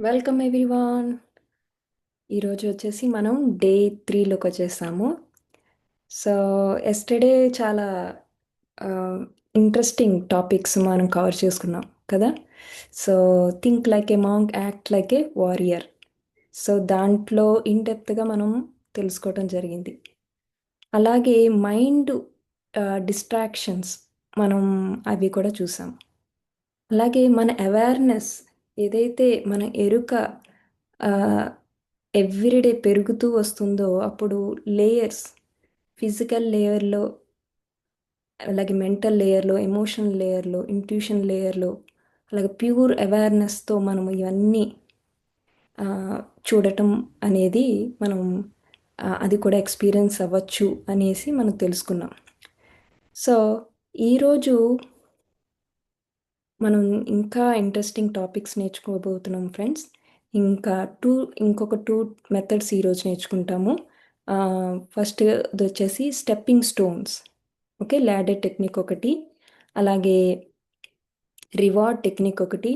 Welcome everyone. ఈరోజు వచ్చేసి మనం డే 3లోకి వచ్చేసాము. సో ఎస్టర్డే చాలా ఇంట్రెస్టింగ్ టాపిక్స్ మనం కవర్ చేసుకున్నాం కదా. So think like a monk, act like a warrior. So దాంట్లో ఇన్డెప్త్గా మనం తెలుసుకోవటం జరిగింది. అలాగే మైండ్ డిస్ట్రాక్షన్స్ మనం అవి కూడా చూసాం. అలాగే మన అవేర్నెస్ ఏదైతే మన ఎరుక ఎవ్రీడే పెరుగుతూ వస్తుందో అప్పుడు లేయర్స్, ఫిజికల్ లేయర్లో, అలాగే మెంటల్ లేయర్లో, ఎమోషనల్ లేయర్లో, ఇంట్యూషన్ లేయర్లో, అలాగే ప్యూర్ అవేర్నెస్తో మనము ఇవన్నీ ఆ, చూడటం అనేది మనం అది కూడా ఎక్స్పీరియన్స్ అవ్వచ్చు అనేసి మనం తెలుసుకున్నాం. సో ఈరోజు మనం ఇంకా ఇంట్రెస్టింగ్ టాపిక్స్ నేర్చుకోబోతున్నాం ఫ్రెండ్స్. ఇంకా ఇంకొక టూ మెథడ్స్ ఈరోజు నేర్చుకుంటాము. ఫస్ట్ ఇది వచ్చేసి stepping stones. Okay, ladder technique ఒకటి, అలాగే రివార్డ్ టెక్నిక్ ఒకటి.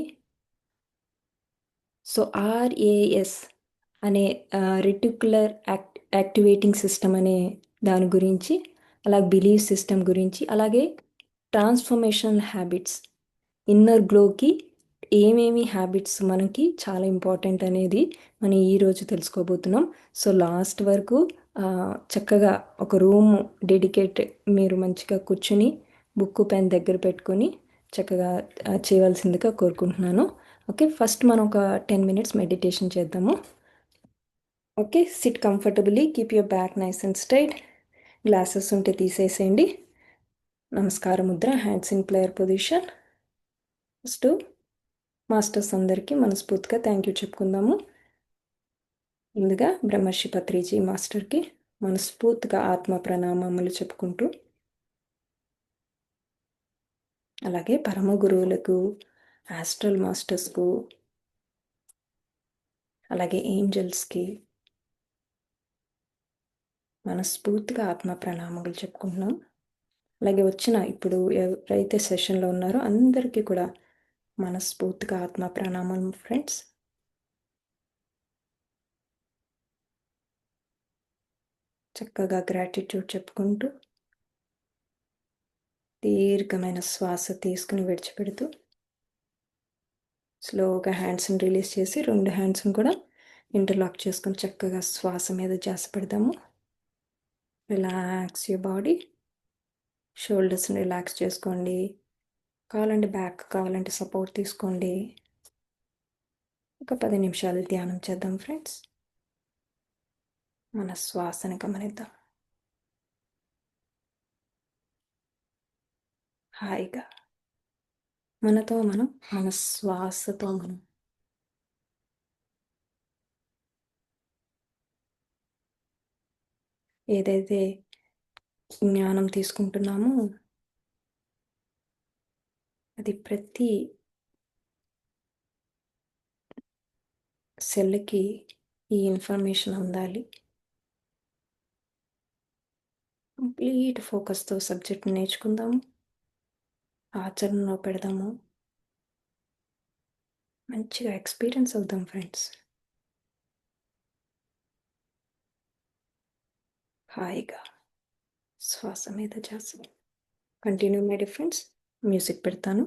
సో ఆర్ఏఎస్ అనే రెటిక్యులర్ యాక్టివేటింగ్ సిస్టమ్ అనే దాని గురించి, అలాగే బిలీఫ్ సిస్టమ్ గురించి, అలాగే ట్రాన్స్ఫర్మేషనల్ హ్యాబిట్స్, ఇన్నర్ గ్లోకి ఏమేమి హ్యాబిట్స్ మనకి చాలా ఇంపార్టెంట్ అనేది మనం ఈరోజు తెలుసుకోబోతున్నాం. సో లాస్ట్ వరకు చక్కగా ఒక రూమ్ డెడికేట్ మీరు మంచిగా కూర్చుని బుక్ పెన్ దగ్గర పెట్టుకొని చక్కగా చేయవలసిందిగా కోరుకుంటున్నాను. ఓకే, ఫస్ట్ మనం ఒక 10 minutes మెడిటేషన్ చేద్దాము. Okay, SIT comfortably, keep your back nice and straight. Glasses ఉంటే తీసేసేయండి. నమస్కార Mudra, hands in player position. First masters అందరికీ మనస్ఫూర్తిగా థ్యాంక్ యూ చెప్పుకుందాము. ముందుగా బ్రహ్మర్షి పత్రిజీ మాస్టర్కి మనస్ఫూర్తిగా ఆత్మ ప్రణామములు చెప్పుకుంటూ, అలాగే పరమ గురువులకు, ఆస్ట్రల్ మాస్టర్స్కు, అలాగే ఏంజల్స్కి మనస్ఫూర్తిగా ఆత్మ ప్రణామములు చెప్పుకుంటున్నాం. అలాగే వచ్చిన ఇప్పుడు ఎవరైతే సెషన్లో ఉన్నారో అందరికీ కూడా మనస్ఫూర్తిగా ఆత్మ ప్రణామం ఫ్రెండ్స్. చక్కగా గ్రాటిట్యూడ్ చెప్పుకుంటూ దీర్ఘమైన శ్వాస తీసుకుని విడిచిపెడుతూ స్లోగా హ్యాండ్స్ని రిలీజ్ చేసి 2 హ్యాండ్స్ని కూడా ఇంటర్లాక్ చేసుకొని చక్కగా శ్వాస మీద ధ్యాస పెడదాము. రిలాక్స్ యువర్ బాడీ, షోల్డర్స్ని రిలాక్స్ చేసుకోండి. కావాలంటే బ్యాక్, కావాలంటే సపోర్ట్ తీసుకోండి. ఒక 10 నిమిషాలు ధ్యానం చేద్దాం ఫ్రెండ్స్. మన శ్వాసని గమనిద్దాం. హాయిగా మనతో మనం, మన శ్వాసతో మనం ఏదైతే జ్ఞానం తీసుకుంటున్నామో అది ప్రతి సెల్కి ఈ ఇన్ఫర్మేషన్ అందాలి. కంప్లీట్ ఫోకస్తో సబ్జెక్ట్ నేర్చుకుందాము, ఆచరణలో పెడదాము, మంచిగా ఎక్స్పీరియన్స్ అవుదాం ఫ్రెండ్స్. హాయిగా శ్వాస మీద ధ్యాస. Continue my dear friends. Music పెడతాను.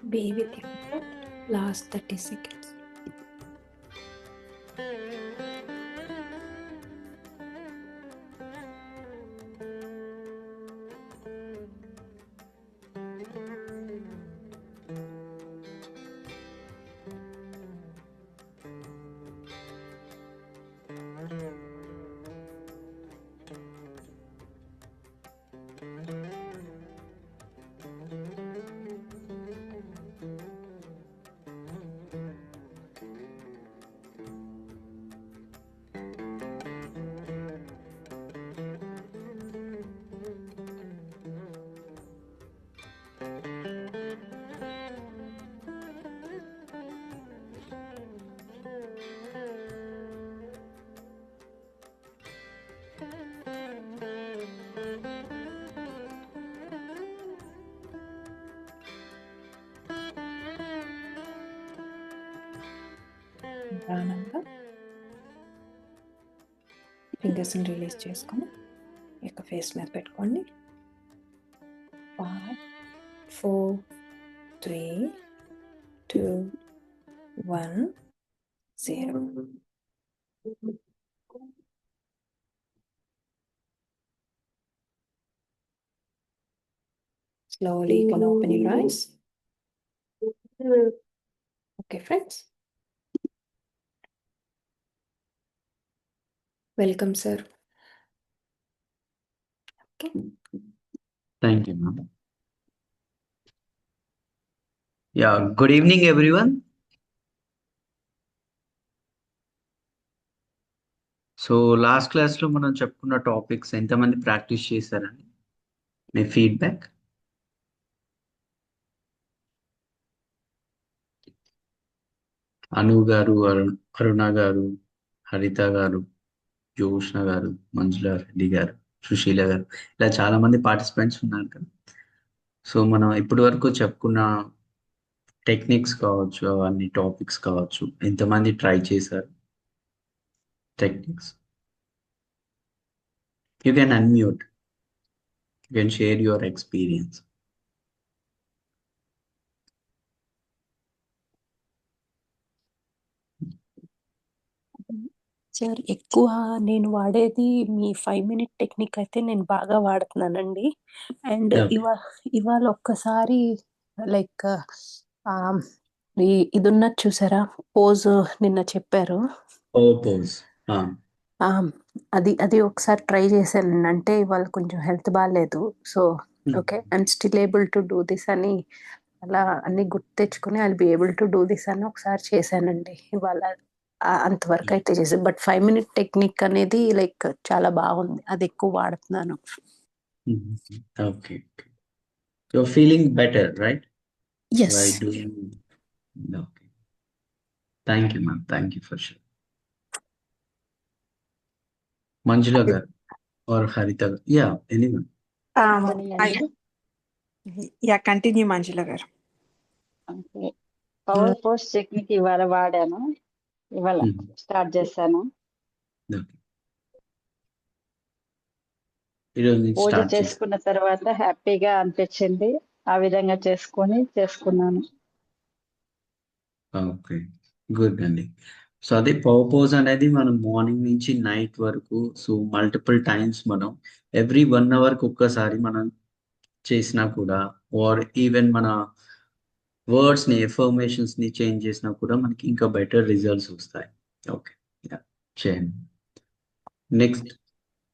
Be with him. Last 30 seconds. నిదానంగా ఫింగర్స్ని రిలీజ్ చేసుకొని ఈ యొక్క ఫేస్ మీద పెట్టుకోండి. 5 4 3 2 1 0. Slowly you can open your eyes. Okay, friends. Welcome, sir. Okay. Thank you, ma'am. Yeah, good evening, everyone. So last క్లాస్లో మనం చెప్పుకున్న టాపిక్స్ ఎంతమంది ప్రాక్టీస్ చేశారని మీ ఫీడ్బ్యాక్? అను గారు, అరుణ గారు, హరిత గారు, జ్యోష్ణ గారు, మంజుల రెడ్డి గారు, సుశీల గారు, ఇలా చాలా మంది పార్టిసిపెంట్స్ ఉన్నారు కదా. సో మనం ఇప్పటి వరకు చెప్పుకున్న టెక్నిక్స్ కావచ్చు, అవన్నీ టాపిక్స్ కావచ్చు, ఎంతమంది ట్రై చేశారు techniques? You can unmute, you can share your experience. Sir ఎక్కువ నేను వాడేది మీ 5 మినిట్ టెక్నిక్ అయితే నేను బాగా వాడుతున్నానండి. అండ్ ఇవాళ ఒక్కసారి లైక్ ఇది ఉన్నది చూసారా, పోజ్ నిన్న చెప్పారు, అది అది ఒకసారి ట్రై చేశాను. అంటే ఇవాళ కొంచెం హెల్త్ బాగాలేదు. So okay, I'm still able to do this అని అలా అన్ని గుర్తు తెచ్చుకుని I'll be able to do this అని ఒకసారి చేశానండి ఇవాళ. అంతవరకు అయితే చేసాను. బట్ 5 మినిట్ టెక్నిక్ అనేది లైక్ చాలా బాగుంది, అది ఎక్కువ వాడుతున్నాను. Okay, you are feeling better, right? Yes. By doing. Okay. Thank you, ma'am. Thank you for sure. Manjula gar or Harita? Yeah, anyone. Yeah, continue, Manjula gar. Okay. Power post technique ఇవాళ వాడాను, ఇవాళ start చేశాను. పూజ చేసుకున్న తర్వాత హ్యాపీగా అనిపించింది, ఆ విధంగా చేసుకున్నాను. ఓకే, గుడ్ అండి. సో అదే పవర్ పోజ్ అనేది మనం మార్నింగ్ నుంచి నైట్ వరకు, సో మల్టిపుల్ టైమ్స్ మనం ఎవ్రీ 1 అవర్కి ఒక్కసారి మనం చేసినా కూడా, ఆర్ ఈవెన్ మన వర్డ్స్ ని, ఎఫర్మేషన్స్ ని చేంజ్ చేసినా కూడా మనకి ఇంకా బెటర్ రిజల్ట్స్ వస్తాయి. ఓకే, చేయండి. నెక్స్ట్.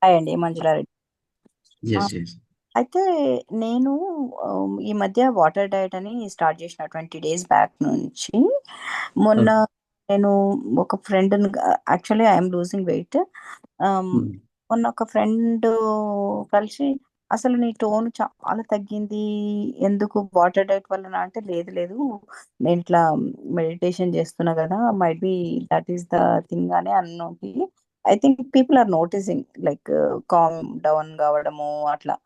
హాయ్ అండి, మంజులారెడ్డి. అయితే నేను ఈ మధ్య వాటర్ డైట్ అని స్టార్ట్ చేసిన 20 days బ్యాక్ నుంచి. మొన్న నేను ఒక friend, actually I'm losing weight. మొన్న ఒక ఫ్రెండ్ కలిసి, అసలు నీ టోన్ చాలా తగ్గింది, ఎందుకు వాటర్ డైట్ వల్ల అంటే, లేదు నేను ఇట్లా మెడిటేషన్ చేస్తున్నా కదా, might be that is the thing అని అన్నోటి. I think people are noticing like calm down కావడము అట్లా.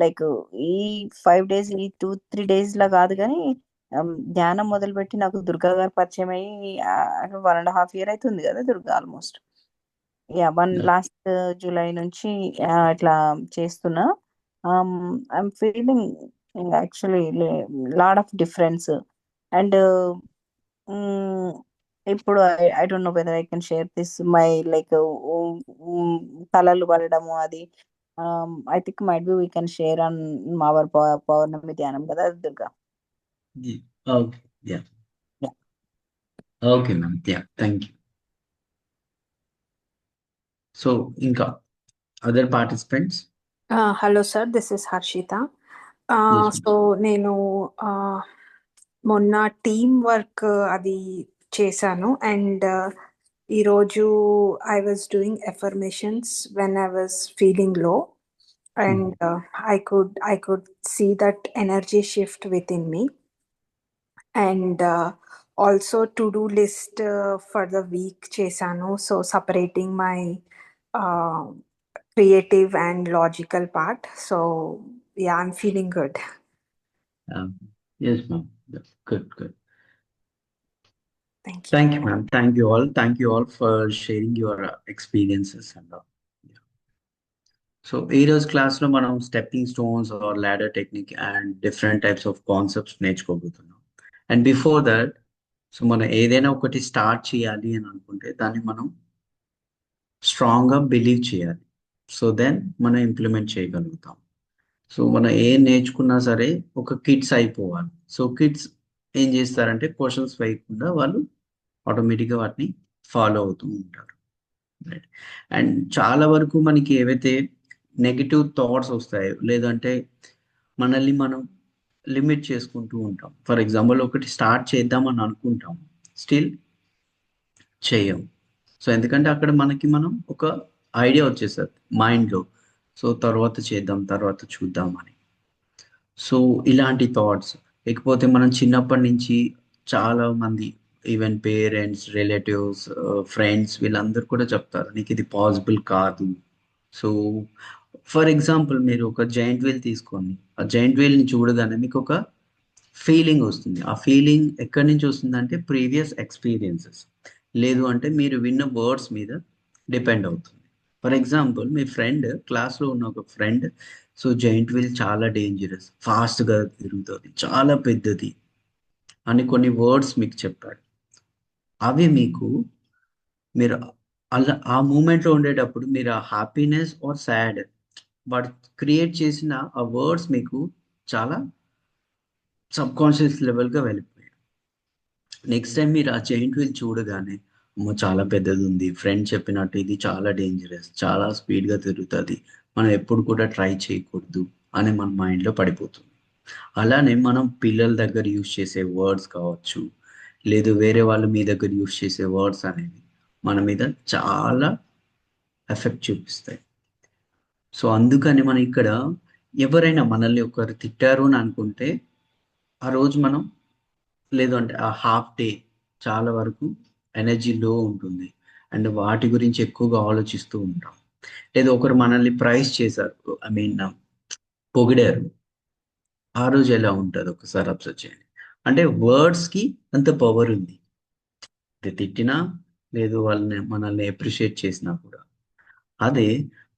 లైక్ ఈ 5 days, ఈ 2-3 days లా కాదు కానీ ధ్యానం మొదలుపెట్టి నాకు దుర్గా గారు పరిచయం అయ్యి 1.5 year అవుతుంది కదా Durga, almost. Yeah, last July నుంచి ఇట్లా చేస్తున్నా. I'm feeling actually lot of difference. And ఇప్పుడు I don't know whether I can share this my like కళలు పడడము అది I think might be we can share on our పౌర్ణమి ధ్యానం కదా Durga. Okay yeah Yeah. Okay ma'am yeah thank you. So ఇంకా other participants? Hello sir, this is Harshitha. Yes, so నేను మొన్న team work అది చేశాను అండ్ ఈరోజు I was doing affirmations when I was feeling లో and I could see that energy shift within me, and also to-do list for the week chesanu, so separating my creative and logical part. So yeah, I'm feeling good. yes ma'am. Good. Thank you. Thank you ma'am. Thank you all for sharing your experiences and all. So ఈ రోజు క్లాస్లో మనం stepping stones or ladder technique and different types of concepts నేర్చుకోబోతున్నాం. And before that, so మనం ఏదైనా ఒకటి start చేయాలి అని అనుకుంటే దాన్ని మనం స్ట్రాంగ్గా బిలీవ్ చేయాలి. సో దెన్ మనం ఇంప్లిమెంట్ చేయగలుగుతాం. సో మనం ఏం నేర్చుకున్నా సరే ఒక కిడ్స్ అయిపోవాలి. సో కిడ్స్ ఏం చేస్తారంటే క్వశ్చన్స్ వేయకుండా వాళ్ళు ఆటోమేటిక్గా వాటిని ఫాలో అవుతూ ఉంటారు. రైట్. అండ్ చాలా వరకు మనకి ఏవైతే నెగిటివ్ థాట్స్ వస్తాయో లేదంటే మనల్ని మనం లిమిట్ చేసుకుంటూ ఉంటాం. ఫర్ ఎగ్జాంపుల్ ఒకటి స్టార్ట్ చేద్దామని అనుకుంటాం, స్టిల్ చేయం. సో ఎందుకంటే అక్కడ మనం ఒక ఐడియా వచ్చేస్తుంది మైండ్లో, సో తర్వాత చేద్దాం, తర్వాత చూద్దాం అని. సో ఇలాంటి థాట్స్, లేకపోతే మనం చిన్నప్పటి నుంచి చాలా మంది ఈవెన్ పేరెంట్స్, రిలేటివ్స్, ఫ్రెండ్స్ వీళ్ళందరూ కూడా చెప్తారు నీకు ఇది పాసిబుల్ కాదు. సో ఫర్ ఎగ్జాంపుల్ మీరు ఒక జైంట్ వీల్ తీసుకోండి, ఆ జైంట్ వీల్ని చూడగానే మీకు ఒక ఫీలింగ్ వస్తుంది. ఆ ఫీలింగ్ ఎక్కడి నుంచి వస్తుందంటే ప్రీవియస్ ఎక్స్పీరియన్సెస్, లేదు అంటే మీరు విన్న వర్డ్స్ మీద డిపెండ్ అవుతుంది. ఫర్ ఎగ్జాంపుల్ మీ ఫ్రెండ్, క్లాస్లో ఉన్న ఒక ఫ్రెండ్, సో జైంట్ వీల్ చాలా డేంజరస్, ఫాస్ట్గా తిరుగుతుంది, చాలా పెద్దది అని కొన్ని వర్డ్స్ మీకు చెప్పాడు. అవి మీరు అలా ఆ మూమెంట్లో ఉండేటప్పుడు మీరు ఆ హ్యాపీనెస్ ఆర్ సాడ్ వాడు క్రియేట్ చేసిన ఆ వర్డ్స్ మీకు చాలా సబ్కాన్షియస్ లెవెల్గా వెళ్ళిపోయాయి. నెక్స్ట్ టైం మీరు ఆ జైంట్ వీల్ చూడగానే అమ్మో చాలా పెద్దది ఉంది, ఫ్రెండ్ చెప్పినట్టు ఇది చాలా డేంజరస్, చాలా స్పీడ్గా తిరుగుతుంది, మనం ఎప్పుడు కూడా ట్రై చేయకూడదు అని మన మైండ్లో పడిపోతుంది. అలానే మనం పిల్లల దగ్గర యూజ్ చేసే వర్డ్స్ కావచ్చు, లేదు వేరే వాళ్ళు మీ దగ్గర యూజ్ చేసే వర్డ్స్ అనేవి మన మీద చాలా ఎఫెక్ట్ చూపిస్తాయి. సో అందుకని మనం ఇక్కడ ఎవరైనా మనల్ని ఒకరు తిట్టారు అని అనుకుంటే ఆ రోజు మనం, లేదు అంటే ఆ హాఫ్ డే చాలా వరకు ఎనర్జీ లో ఉంటుంది అండ్ వాటి గురించి ఎక్కువగా ఆలోచిస్తూ ఉంటాం. లేదా ఒకరు మనల్ని ప్రైజ్ చేశారు, ఐ మీన్ పొగిడారు, ఆ రోజు ఎలా ఉంటుంది ఒకసారి అబ్జర్వ్ చేయండి. అంటే వర్డ్స్కి అంత పవర్ ఉంది. తిట్టినా లేదు మనల్ని అప్రిషియేట్ చేసినా కూడా. అదే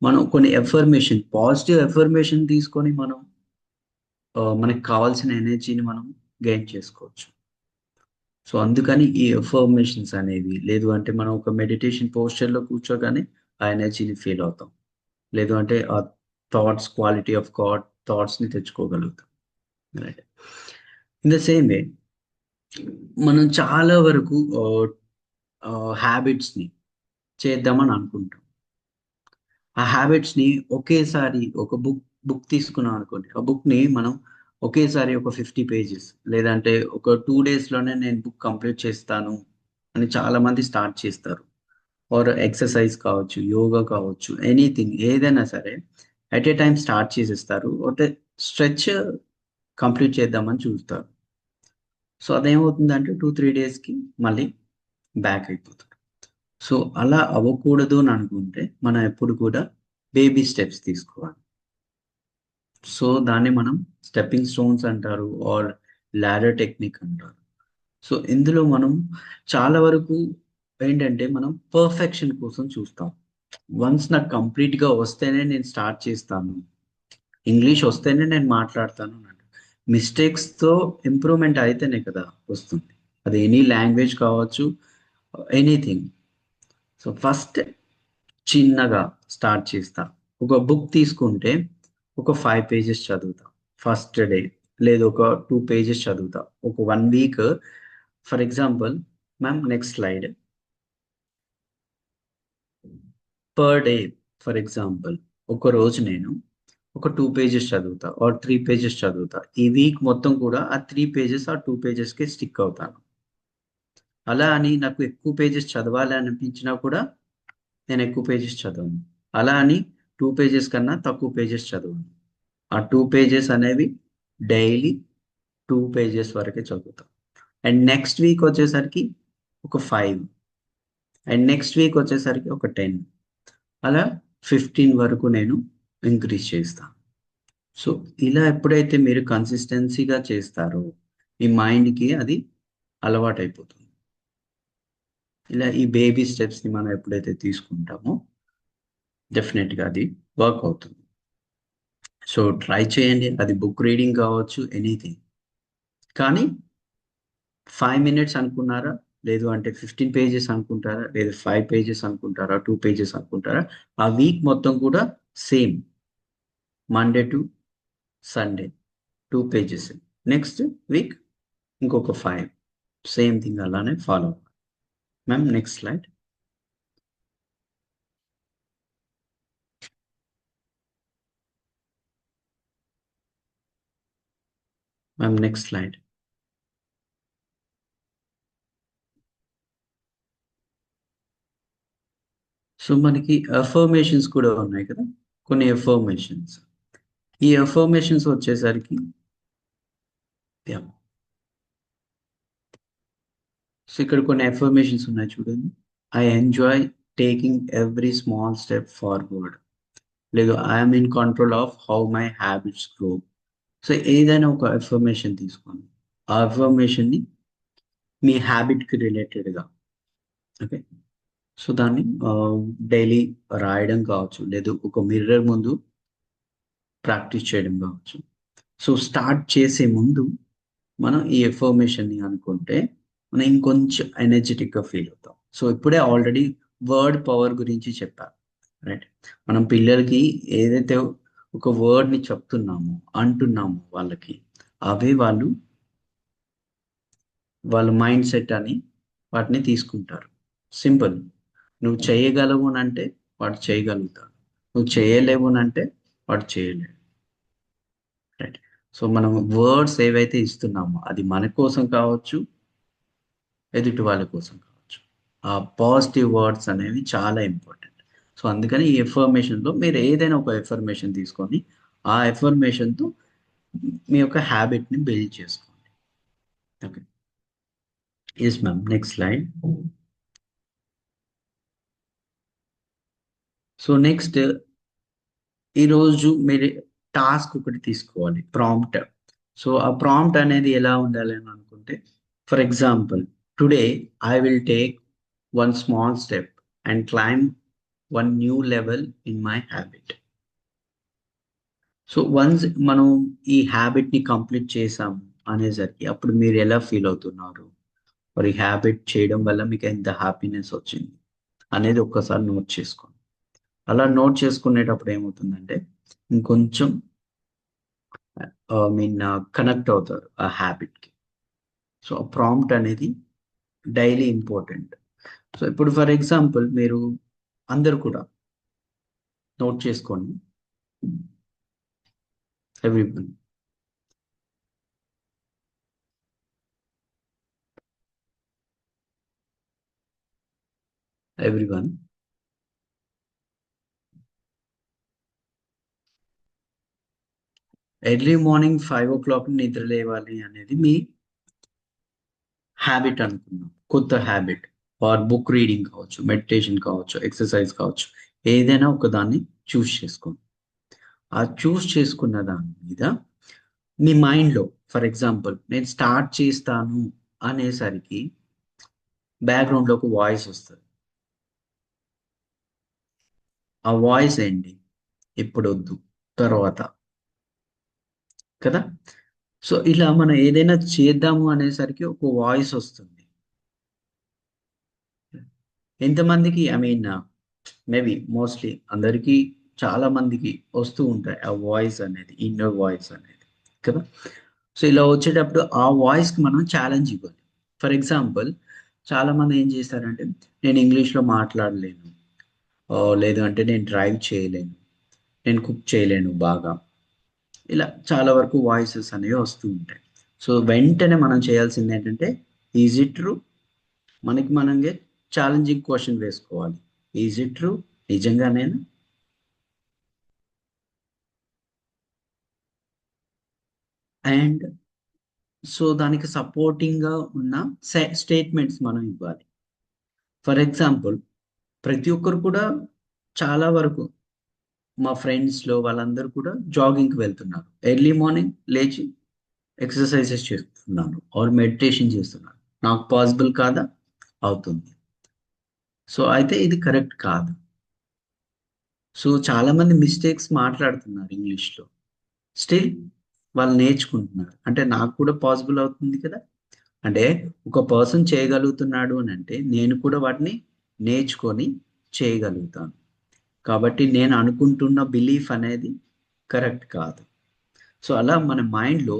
మనం కొన్ని ఎఫర్మేషన్, పాజిటివ్ ఎఫర్మేషన్ తీసుకొని మనకి కావాల్సిన ఎనర్జీని మనం గెయిన్ చేసుకోవచ్చు. సో అందుకని ఈ ఎఫర్మేషన్స్ అనేవి, లేదు అంటే మనం ఒక మెడిటేషన్ పోస్చర్లో కూర్చోగానే ఆ ఎనర్జీని ఫీల్ అవుతాం, లేదు అంటే ఆ థాట్స్, క్వాలిటీ ఆఫ్ థాట్స్ని తెచ్చుకోగలుగుతాం. Right. In the same way మనం చాలా వరకు హ్యాబిట్స్ని చేద్దామని అనుకుంటాం. ఆ హ్యాబిట్స్ని ఒకేసారి ఒక బుక్ తీసుకున్నాం అనుకోండి, ఆ బుక్ని మనం ఒకేసారి ఒక 50 pages లేదంటే ఒక 2 daysలోనే నేను బుక్ కంప్లీట్ చేస్తాను అని చాలామంది స్టార్ట్ చేస్తారు. ఆర్ ఎక్సర్సైజ్ కావచ్చు, యోగా కావచ్చు, ఎనీథింగ్ ఏదైనా సరే ఎట్ ఏ టైం స్టార్ట్ చేసేస్తారు, ఒక స్ట్రెచ్ కంప్లీట్ చేద్దామని చూస్తారు. సో అదేమవుతుందంటే 2-3 daysకి మళ్ళీ బ్యాక్ అయిపోతారు. సో అలా అవ్వకూడదు అని అనుకుంటే మనం ఎప్పుడు కూడా బేబీ స్టెప్స్ తీసుకోవాలి. సో దాన్ని మనం స్టెప్పింగ్ స్టోన్స్ అంటారు ఆర్ ladder టెక్నిక్ అంటారు. సో ఇందులో మనం చాలా వరకు ఏంటంటే మనం పర్ఫెక్షన్ కోసం చూస్తాం. వన్స్ నాకు కంప్లీట్గా వస్తేనే నేను స్టార్ట్ చేస్తాను, ఇంగ్లీష్ వస్తేనే నేను మాట్లాడతాను అన్నట్టు. మిస్టేక్స్తో ఇంప్రూవ్మెంట్ అయితేనే కదా వస్తుంది. అది ఎనీ లాంగ్వేజ్ కావచ్చు, ఎనీథింగ్. సో ఫస్ట్ చిన్నగా స్టార్ట్ చేస్తా. ఒక బుక్ తీసుకుంటే ఒక 5 పేజెస్ చదువుతా ఫస్ట్ డే, లేదు ఒక 2 పేజెస్ చదువుతా ఒక 1 week. For example ma'am, next slide. Per day for example ఒక రోజు నేను ఒక 2 పేజెస్ చదువుతా ఆర్ 3 పేజెస్ చదువుతా. ఈ వీక్ మొత్తం కూడా ఆ 3 పేజెస్ ఆ 2 పేజెస్కి స్టిక్ అవుతాను. అలా అని నాకు ఎక్కువ పేజెస్ చదవాలి అనిపించినా కూడా నేను ఎక్కువ పేజెస్ చదవను. అలా అని 2 పేజెస్ కన్నా తక్కువ పేజెస్ చదవను. ఆ 2 పేజెస్ అనేవి డైలీ 2 పేజెస్ వరకే చదువుతాం. అండ్ నెక్స్ట్ వీక్ వచ్చేసరికి ఒక 5, అండ్ నెక్స్ట్ వీక్ వచ్చేసరికి ఒక 10, అలా 15 వరకు నేను ఇంక్రీజ్ చేస్తాను. సో ఇలా ఎప్పుడైతే మీరు కన్సిస్టెన్సీగా చేస్తారో మీ మైండ్కి అది అలవాటు అయిపోతుంది. ఇలా ఈ బేబీ స్టెప్స్ని మనం ఎప్పుడైతే తీసుకుంటామో డెఫినెట్గా అది వర్క్ అవుతుంది. సో ట్రై చేయండి. అది బుక్ రీడింగ్ కావచ్చు, ఎనీథింగ్. కానీ 5 మినిట్స్ అనుకున్నారా, లేదు అంటే 15 పేజెస్ అనుకుంటారా, లేదు 5 పేజెస్ అనుకుంటారా, 2 పేజెస్ అనుకుంటారా, ఆ వీక్ మొత్తం కూడా same, Monday to Sunday 2 pages, next week ఇంకొక 5, సేమ్ థింగ్ అలానే ఫాలో అవ్వాలి. Ma'am next slide. Ma'am next slide. So మనకి అఫర్మేషన్స్ కూడా ఉన్నాయి కదా, కొన్ని అఫర్మేషన్స్. ఈ అఫర్మేషన్స్ వచ్చేసరికి సో ఇక్కడ కొన్ని అఫర్మేషన్స్ ఉన్నాయి చూడండి. I enjoy taking every small step forward, లేదు I'm in control of how my habits grow. So ఏదైనా ఒక అఫర్మేషన్ తీసుకోండి. ఆ అఫర్మేషన్ని మీ హ్యాబిట్కి రిలేటెడ్గా, ఓకే, సో దాన్ని డైలీ రాయడం కావచ్చు, లేదు ఒక మిర్రర్ ముందు ప్రాక్టీస్ చేయడం కావచ్చు. సో స్టార్ట్ చేసే ముందు మనం ఈ ఎఫర్మేషన్ని అనుకుంటే మనం ఇంకొంచెం ఎనర్జెటిక్గా ఫీల్ అవుతాం. సో ఇప్పుడే ఆల్రెడీ వర్డ్ పవర్ గురించి చెప్పాను, రైట్? మనం పిల్లలకి ఏదైతే ఒక వర్డ్ని చెప్తున్నామో అంటున్నామో వాళ్ళకి, అవే వాళ్ళ మైండ్ సెట్ అని వాటిని తీసుకుంటారు. సింపుల్. నువ్వు చేయగలవు అని అంటే వాడు చేయగలుగుతాడు, నువ్వు చేయలేవు అని అంటే వాడు చేయలేడు, రైట్? సో మనం వర్డ్స్ ఏవైతే ఇస్తున్నామో అది మన కోసం కావచ్చు, ఎదుటి వాళ్ళ కోసం కావచ్చు, ఆ పాజిటివ్ వర్డ్స్ అనేవి చాలా ఇంపార్టెంట్. సో అందుకని ఈ ఎఫర్మేషన్లో మీరు ఏదైనా ఒక ఎఫర్మేషన్ తీసుకొని ఆ ఎఫర్మేషన్తో మీ యొక్క హ్యాబిట్ని బిల్డ్ చేసుకోండి. Okay, yes ma'am next slide. So next ఈరోజు మీరు టాస్క్ ఒకటి తీసుకోవాలి, ప్రాంప్ట్. సో ఆ ప్రాంప్ట్ అనేది ఎలా ఉండాలి అని అనుకుంటే, for example today I will take 1 small step and climb 1 new level in my habit. So once మనం ఈ హ్యాబిట్ని కంప్లీట్ చేసాము అనేసరికి అప్పుడు మీరు ఎలా ఫీల్ అవుతున్నారు, మరి హ్యాబిట్ చేయడం వల్ల మీకు ఎంత హ్యాపీనెస్ వచ్చింది అనేది ఒక్కసారి నోట్ చేసుకోండి. అలా నోట్ చేసుకునేటప్పుడు ఏమవుతుందంటే ఇంకొంచెం కనెక్ట్ అవుతారు ఆ హ్యాబిట్కి. సో ప్రాంప్ట్ అనేది డైలీ ఇంపార్టెంట్. సో ఇప్పుడు ఫర్ ఎగ్జాంపుల్ మీరు అందరు కూడా నోట్ చేసుకోండి, ఎవ్రీవన్. ఎర్లీ మార్నింగ్ 5 o'clock నిద్ర లేవాలి అనేది మీ హ్యాబిట్ అనుకున్నాం, కొత్త హ్యాబిట్. ఆర్ బుక్ రీడింగ్ కావచ్చు, మెడిటేషన్ కావచ్చు, ఎక్సర్సైజ్ కావచ్చు, ఏదైనా ఒక దాన్ని చూస్ చేసుకోండి. ఆ చూస్ చేసుకున్న దాని మీద మీ మైండ్లో ఫర్ ఎగ్జాంపుల్ నేను స్టార్ట్ చేస్తాను అనేసరికి బ్యాక్గ్రౌండ్లో ఒక వాయిస్ వస్తుంది. ఆ వాయిస్ ఏంటి? ఇప్పుడు వద్దు, తర్వాత, కదా. సో ఇలా మనం ఏదైనా చేద్దాము అనేసరికి ఒక వాయిస్ వస్తుంది. ఎంతమందికి ఐ మీన్ మేబీ మోస్ట్లీ అందరికీ చాలా మందికి వస్తూ ఉంటాయి ఆ వాయిస్ అనేది, ఇన్నర్ వాయిస్ అనేది కదా. సో ఇలా వచ్చేటప్పుడు ఆ వాయిస్కి మనం ఛాలెంజ్ ఇవ్వాలి. ఫర్ ఎగ్జాంపుల్ చాలా మంది ఏం చేస్తారంటే నేను ఇంగ్లీష్లో మాట్లాడలేను, లేదు అంటే నేను డ్రైవ్ చేయలేను, నేను కుక్ చేయలేను బాగా, ఇలా చాలా వరకు వాయిసెస్ అనేవి వస్తూ ఉంటాయి. సో వెంటనే మనం చేయాల్సింది ఏంటంటే ఈజ్ ఇట్ ట్రూ, మనకి మనంగా ఛాలెంజింగ్ క్వశ్చన్ వేసుకోవాలి. ఈజ్ ఇట్ ట్రూ, నిజంగానేనా? అండ్ సో దానికి సపోర్టింగ్గా ఉన్న స్టేట్మెంట్స్ మనం ఇవ్వాలి. ఫర్ ఎగ్జాంపుల్ ప్రతి ఒక్కరు కూడా చాలా వరకు మా ఫ్రెండ్స్లో వాళ్ళందరూ కూడా జాగింగ్కి వెళ్తున్నారు, ఎర్లీ మార్నింగ్ లేచి ఎక్సర్సైజెస్ చేస్తున్నారు ఆర్ మెడిటేషన్ చేస్తున్నారు. నాకు పాసిబుల్ కాదా? అవుతుంది. సో అయితే ఇది కరెక్ట్ కాదు. సో చాలామంది మిస్టేక్స్ మాట్లాడుతున్నారు ఇంగ్లీష్లో, స్టిల్ వాళ్ళు నేర్చుకుంటున్నారు. అంటే నాకు కూడా పాసిబుల్ అవుతుంది కదా. అంటే ఒక పర్సన్ చేయగలుగుతున్నాడు అని అంటే నేను కూడా వాటిని నేర్చుకొని చేయగలుగుతాను. కాబట్టి నేను అనుకుంటున్న బిలీఫ్ అనేది కరెక్ట్ కాదు. సో అలా మన మైండ్లో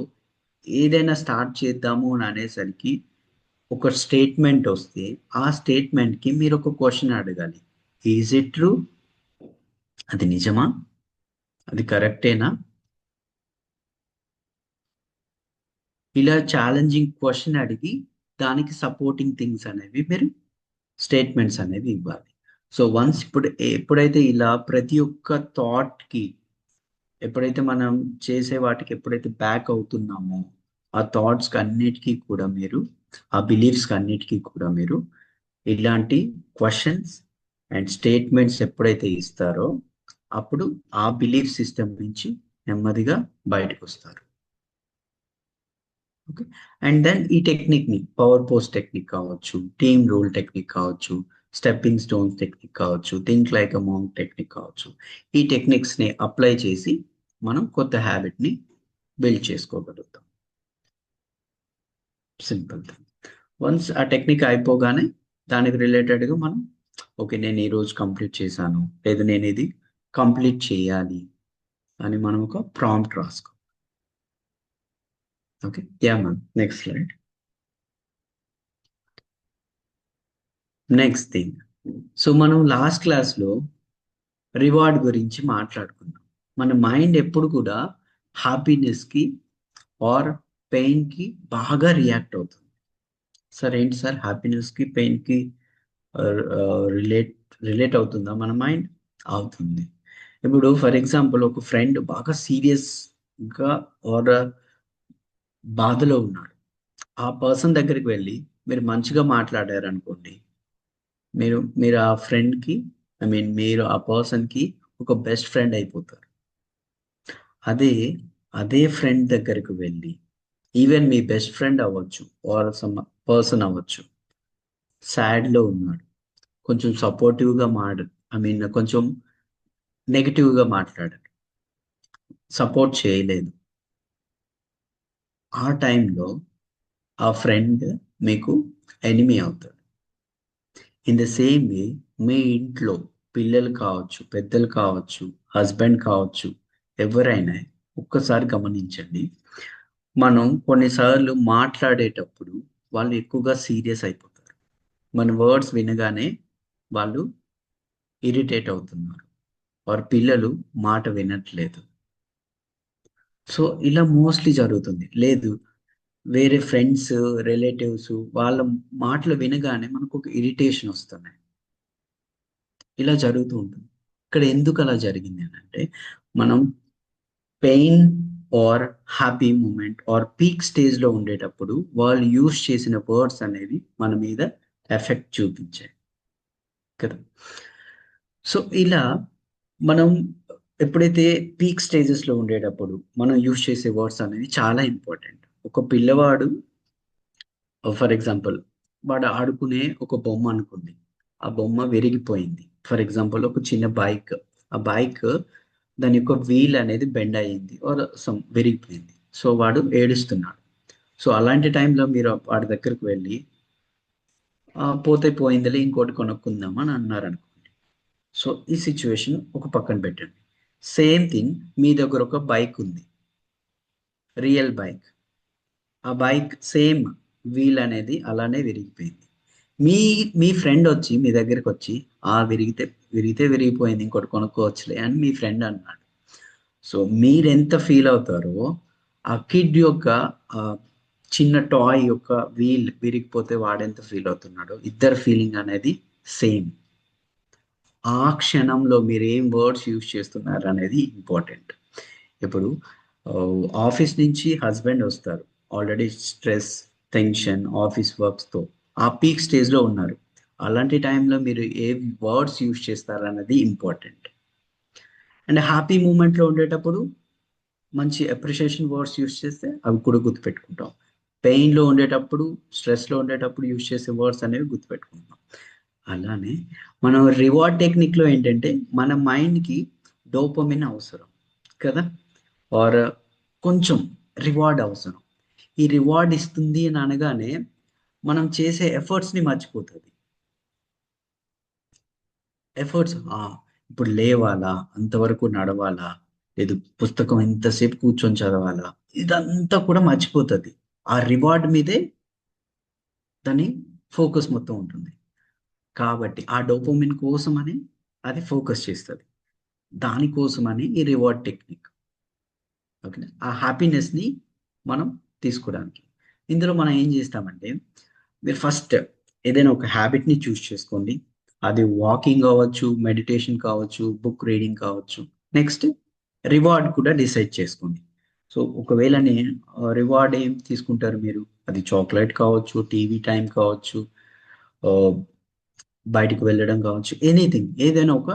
ఏదైనా స్టార్ట్ చేద్దాము అని అనేసరికి ఒక స్టేట్మెంట్ వస్తే ఆ స్టేట్మెంట్కి మీరు ఒక క్వశ్చన్ అడగాలి. Is it true? అది నిజమా? అది కరెక్టేనా? ఇలా ఛాలెంజింగ్ క్వశ్చన్ అడిగి దానికి సపోర్టింగ్ థింగ్స్ అనేవి మీరు స్టేట్మెంట్స్ అనేవి ఇవ్వాలి. సో వన్స్ ఎప్పుడైతే ఇలా ప్రతి ఒక్క థాట్కి ఎప్పుడైతే మనం చేసే వాటికి ఎప్పుడైతే బ్యాక్ అవుతున్నామో ఆ థాట్స్కి అన్నిటికీ కూడా మీరు, ఆ బిలీఫ్స్కి అన్నిటికీ కూడా మీరు ఇలాంటి క్వశ్చన్స్ అండ్ స్టేట్మెంట్స్ ఎప్పుడైతే ఇస్తారో అప్పుడు ఆ బిలీఫ్ సిస్టమ్ నుంచి నెమ్మదిగా బయటకు వస్తారు. ఓకే. అండ్ దెన్ ఈ టెక్నిక్ని పవర్ పోస్ట్ టెక్నిక్ కావచ్చు, టీమ్ రూల్ టెక్నిక్ కావచ్చు, స్టెప్పింగ్ స్టోన్స్ టెక్నిక్ కావచ్చు, think like a monk technique కావచ్చు, ఈ టెక్నిక్స్ని అప్లై చేసి మనం కొత్త హ్యాబిట్ని బిల్డ్ చేసుకోగలుగుతాం. Simple thing. వన్స్ ఆ టెక్నిక్ అయిపోగానే దానికి రిలేటెడ్గా మనం ఓకే నేను ఈరోజు కంప్లీట్ చేశాను, లేదు నేను ఇది కంప్లీట్ చేయాలి అని మనం ఒక ప్రాంప్ట్ రాసుకో. Okay, yeah ma'am, next slide. Next thing, so మనం లాస్ట్ క్లాస్లో రివార్డ్ గురించి మాట్లాడుకున్నాం. మన మైండ్ ఎప్పుడు కూడా హ్యాపీనెస్కి ఆర్ పెయిన్కి బాగా రియాక్ట్ అవుతుంది. సార్ ఏంటి సార్ హ్యాపీనెస్కి పెయిన్కి రిలేట్ అవుతుందా మన మైండ్? అవుతుంది. ఇప్పుడు ఫర్ ఎగ్జాంపుల్ ఒక ఫ్రెండ్ బాగా సీరియస్గా ఆర్ బాధలో ఉన్నాడు, ఆ పర్సన్ దగ్గరికి వెళ్ళి మీరు మంచిగా మాట్లాడారు అనుకోండి, మీరు ఆ ఫ్రెండ్కి ఐ మీన్ మీరు ఆ పర్సన్కి ఒక బెస్ట్ ఫ్రెండ్ అయిపోతారు. అదే ఫ్రెండ్ దగ్గరికి వెళ్ళి ఈవెన్ మీ బెస్ట్ ఫ్రెండ్ అవ్వచ్చు ఆర్ సమ్ పర్సన్ అవ్వచ్చు, సాడ్లో ఉన్నాడు, కొంచెం సపోర్టివ్గా కొంచెం నెగిటివ్గా మాట్లాడారు, సపోర్ట్ చేయలేదు, ఆ టైంలో ఆ ఫ్రెండ్ మీకు ఎనిమీ అవుతాడు. ఇన్ ద సేమ్ వే మీ ఇంట్లో పిల్లలు కావచ్చు, పెద్దలు కావచ్చు, హస్బెండ్ కావచ్చు, ఎవరైనా ఒక్కసారి గమనించండి, మనం కొన్నిసార్లు మాట్లాడేటప్పుడు వాళ్ళు ఎక్కువగా సీరియస్ అయిపోతారు, మన వర్డ్స్ వినగానే వాళ్ళు ఇరిటేట్ అవుతున్నారు, వారి పిల్లలు మాట వినట్లేదు. సో ఇలా మోస్ట్లీ జరుగుతుంది. లేదు వేరే ఫ్రెండ్స్, రిలేటివ్స్ వాళ్ళ మాటలు వినగానే మనకు ఒక ఇరిటేషన్ వస్తున్నాయి, ఇలా జరుగుతూ ఉంటుంది. ఇక్కడ ఎందుకు అలా జరిగింది అని అంటే మనం pain or happy moment or peak స్టేజ్లో ఉండేటప్పుడు వాళ్ళు యూజ్ చేసిన వర్డ్స్ అనేవి మన మీద ఎఫెక్ట్ చూపించాయి కదా. సో ఇలా మనం ఎప్పుడైతే పీక్ స్టేజెస్లో ఉండేటప్పుడు మనం యూజ్ చేసే వర్డ్స్ అనేవి చాలా ఇంపార్టెంట్. ఒక పిల్లవాడు ఫర్ ఎగ్జాంపుల్ వాడు ఆడుకునే ఒక బొమ్మ అనుకోండి, ఆ బొమ్మ విరిగిపోయింది. ఫర్ ఎగ్జాంపుల్ ఒక చిన్న బైక్, ఆ బైక్ దాని యొక్క వీల్ అనేది బెండ్ అయ్యింది ఆర్ సమ్ విరిగిపోయింది. సో వాడు ఏడుస్తున్నాడు. సో అలాంటి టైంలో మీరు వాడి దగ్గరకు వెళ్ళి పోతే పోయిందిలే ఇంకోటి కొనుక్కుందాం అని అన్నారు అనుకోండి. సో ఈ సిచ్యువేషన్ ఒక పక్కన పెట్టండి. సేమ్ థింగ్, మీ దగ్గర ఒక బైక్ ఉంది, రియల్ బైక్. ఆ బైక్ సేమ్ వీల్ అనేది అలానే విరిగిపోయింది. మీ మీ ఫ్రెండ్ వచ్చి మీ దగ్గరికి వచ్చి విరిగితే విరిగిపోయింది ఇంకోటి కొనుక్కోవచ్చులే అని మీ ఫ్రెండ్ అన్నాడు. సో మీరెంత ఫీల్ అవుతారో ఆ కిడ్ యొక్క ఆ, చిన్న టాయ్ యొక్క వీల్ విరిగిపోతే వాడెంత ఫీల్ అవుతున్నాడో, ఇద్దరు ఫీలింగ్ అనేది సేమ్. ఆ క్షణంలో మీరు ఏం వర్డ్స్ యూజ్ చేస్తున్నారు అనేది ఇంపార్టెంట్. ఇప్పుడు ఆఫీస్ నుంచి హస్బెండ్ వస్తారు, ఆల్రెడీ స్ట్రెస్, టెన్షన్, ఆఫీస్ వర్క్స్తో ఆ పీక్ స్టేజ్లో ఉన్నారు. అలాంటి టైంలో మీరు ఏ వర్డ్స్ యూజ్ చేస్తారు అన్నది ఇంపార్టెంట్. అండ్ హ్యాపీ మూమెంట్లో ఉండేటప్పుడు మంచి అప్రిషియేషన్ వర్డ్స్ యూజ్ చేస్తే అవి కూడా గుర్తుపెట్టుకుంటాం. పెయిన్లో ఉండేటప్పుడు, స్ట్రెస్లో ఉండేటప్పుడు యూజ్ చేసే వర్డ్స్ అనేవి గుర్తుపెట్టుకుంటాం. అలానే మనం రివార్డ్ టెక్నిక్లో ఏంటంటే మన మైండ్కి డోపమిన్ అవసరం కదా, ఆర్ కొంచెం రివార్డ్ అవసరం. ఈ రివార్డ్ ఇస్తుంది అని అనగానే మనం చేసే ఎఫర్ట్స్ని మర్చిపోతుంది. ఎఫర్ట్స్ ఇప్పుడు లేవాలా, అంతవరకు నడవాలా, లేదు పుస్తకం ఎంతసేపు కూర్చొని చదవాలా, ఇదంతా కూడా మర్చిపోతుంది. ఆ రివార్డ్ మీదే దాని ఫోకస్ మొత్తం ఉంటుంది. కాబట్టి ఆ డోపమిన్ కోసమని అది ఫోకస్ చేస్తుంది. దానికోసమని ఈ రివార్డ్ టెక్నిక్. ఓకే, ఆ హ్యాపీనెస్ని మనం తీసుకోవడానికి ఇందులో మనం ఏం చేస్తామంటే, మీరు ఫస్ట్ ఏదైనా ఒక హ్యాబిట్ని చూస్ చేసుకోండి. అది వాకింగ్ కావచ్చు, మెడిటేషన్ కావచ్చు, బుక్ రీడింగ్ కావచ్చు. నెక్స్ట్ రివార్డ్ కూడా డిసైడ్ చేసుకోండి. సో ఒకవేళ రివార్డ్ ఏం తీసుకుంటారు మీరు, అది చాక్లెట్ కావచ్చు, టీవీ టైం కావచ్చు, ఆ, బయటికి వెళ్ళడం కావచ్చు, ఎనీథింగ్, ఏదైనా ఒక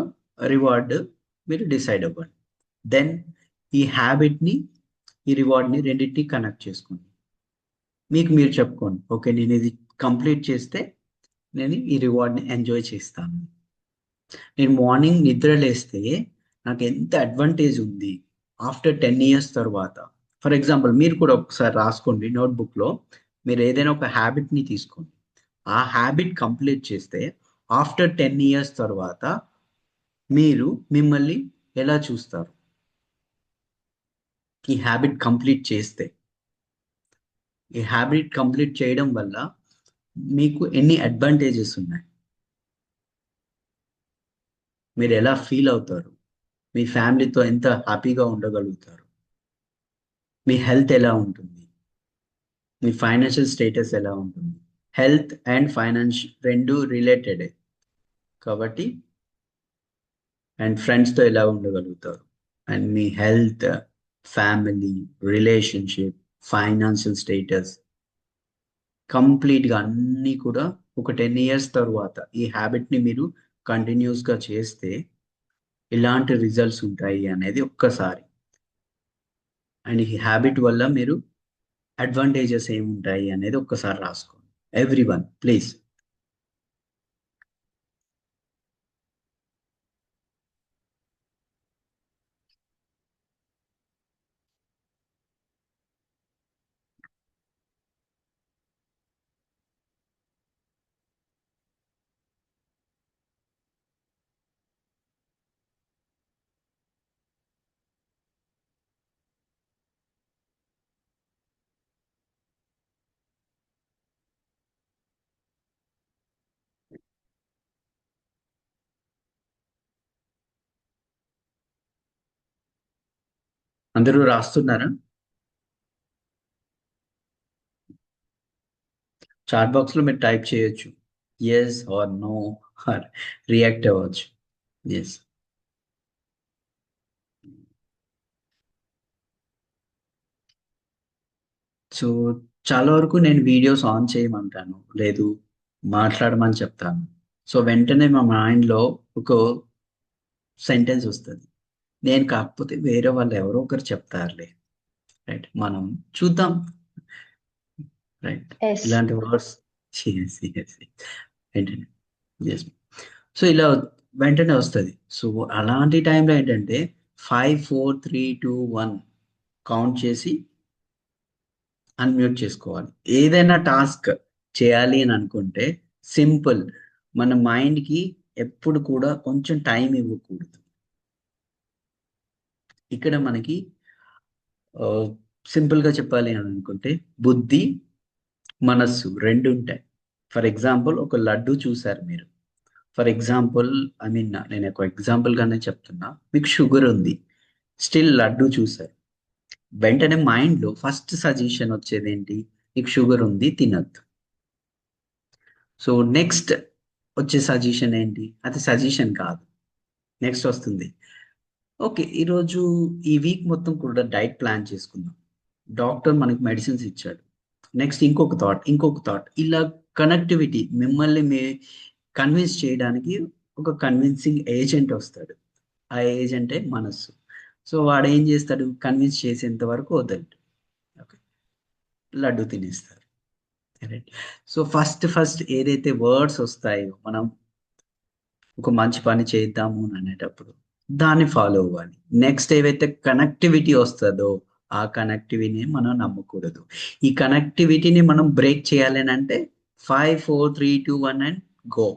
రివార్డ్ మీరు డిసైడ్ అవ్వండి. దెన్ ఈ హ్యాబిట్ని, ఈ రివార్డ్ని రెండింటిని కనెక్ట్ చేసుకోండి. మీకు మీరు చెప్పుకోండి, ఓకే నేను ఇది కంప్లీట్ చేస్తే నేను ఈ రివార్డ్ని ఎంజాయ్ చేస్తాను. నేను మార్నింగ్ నిద్ర లేస్తే నాకు ఎంత అడ్వాంటేజ్ ఉంది ఆఫ్టర్ 10 years తర్వాత. ఫర్ ఎగ్జాంపుల్ మీరు కూడా ఒకసారి రాసుకోండి నోట్బుక్లో, మీరు ఏదైనా ఒక హ్యాబిట్ని తీసుకోండి. ఆ హ్యాబిట్ కంప్లీట్ చేస్తే ఆఫ్టర్ 10 years తర్వాత మీరు మిమ్మల్ని ఎలా చూస్తారు? ఈ హ్యాబిట్ కంప్లీట్ చేస్తే, ఈ హ్యాబిట్ కంప్లీట్ చేయడం వల్ల మీకు ఎన్ని అడ్వాంటేజెస్ ఉన్నాయి, మీరు ఎలా ఫీల్ అవుతారు, మీ ఫ్యామిలీతో ఎంత హ్యాపీగా ఉండగలుగుతారు, మీ హెల్త్ ఎలా ఉంటుంది, మీ ఫైనాన్షియల్ స్టేటస్ ఎలా ఉంటుంది. హెల్త్ అండ్ ఫైనాన్స్ రెండు రిలేటెడే కాబట్టి, అండ్ ఫ్రెండ్స్తో ఎలా ఉండగలుగుతారు, and me health, family, relationship, financial status కంప్లీట్గా అన్నీ కూడా ఒక 10 years తర్వాత ఈ హ్యాబిట్ని మీరు కంటిన్యూస్గా చేస్తే ఇలాంటి రిజల్ట్స్ ఉంటాయి అనేది ఒక్కసారి. అండ్ ఈ హ్యాబిట్ వల్ల మీరు అడ్వాంటేజెస్ ఏముంటాయి అనేది ఒక్కసారి రాసుకోండి. Everyone please. అందరూ రాస్తున్నారా? చాట్ బాక్స్లో మీరు టైప్ చేయొచ్చు, yes or no or react అవ్వచ్చు. ఎస్. సో చాలా వరకు నేను వీడియోస్ ఆన్ చేయమంటాను, లేదు మాట్లాడమని చెప్తాను. సో వెంటనే మా మైండ్లో ఒక సెంటెన్స్ వస్తుంది, నేను కాకపోతే వేరే వాళ్ళు ఎవరో ఒకరు చెప్తారులే, రైట్, మనం చూద్దాం, రైట్, ఎస్ ఇలాంటి వర్డ్స్ ఏంటంటే ఎస్. సో ఇలా వెంటనే వస్తుంది. సో అలాంటి టైంలో ఏంటంటే 5 4 3 2 1 కౌంట్ చేసి అన్మ్యూట్ చేసుకోవాలి. ఏదైనా టాస్క్ చేయాలి అని అనుకుంటే సింపుల్, మన మైండ్కి ఎప్పుడు కూడా కొంచెం టైం ఇవ్వకూడదు. ఇక్కడ మనకి సింపుల్గా చెప్పాలి అని అనుకుంటే బుద్ధి మనస్సు రెండు ఉంటాయి. ఫర్ ఎగ్జాంపుల్ ఒక లడ్డు చూసారు మీరు. ఫర్ ఎగ్జాంపుల్ నేను ఒక ఎగ్జాంపుల్గానే చెప్తున్నా, మీకు షుగర్ ఉంది, స్టిల్ లడ్డు చూసారు, వెంటనే మైండ్లో ఫస్ట్ సజెషన్ వచ్చేది ఏంటి? నీకు షుగర్ ఉంది, తినద్దు. సో నెక్స్ట్ వచ్చే సజెషన్ ఏంటి? అది సజెషన్ కాదు. నెక్స్ట్ వస్తుంది, ఓకే ఈరోజు ఈ వీక్ మొత్తం కూడా డైట్ ప్లాన్ చేసుకుందాం, డాక్టర్ మనకి మెడిసిన్స్ ఇచ్చాడు. నెక్స్ట్ ఇంకొక థాట్, ఇలా కనెక్టివిటీ మిమ్మల్ని కన్విన్స్ చేయడానికి ఒక కన్విన్సింగ్ ఏజెంట్ వస్తాడు. ఆ ఏజెంటే మనస్సు. సో వాడు ఏం చేస్తాడు? కన్విన్స్ చేసేంత వరకు వదలడు. ఓకే, లడ్డు తినేస్తారు. రైట్. సో ఫస్ట్ ఏదైతే వర్డ్స్ వస్తాయో, మనం ఒక మంచి పని చేద్దాము అని అనేటప్పుడు దాన్ని ఫాలో అవ్వాలి. నెక్స్ట్ ఏవైతే కనెక్టివిటీ వస్తుందో ఆ కనెక్టివిటీని మనం నమ్మకూడదు. ఈ కనెక్టివిటీని మనం బ్రేక్ చేయాలి అని అంటే 5 4 3 2 1 అండ్ గో.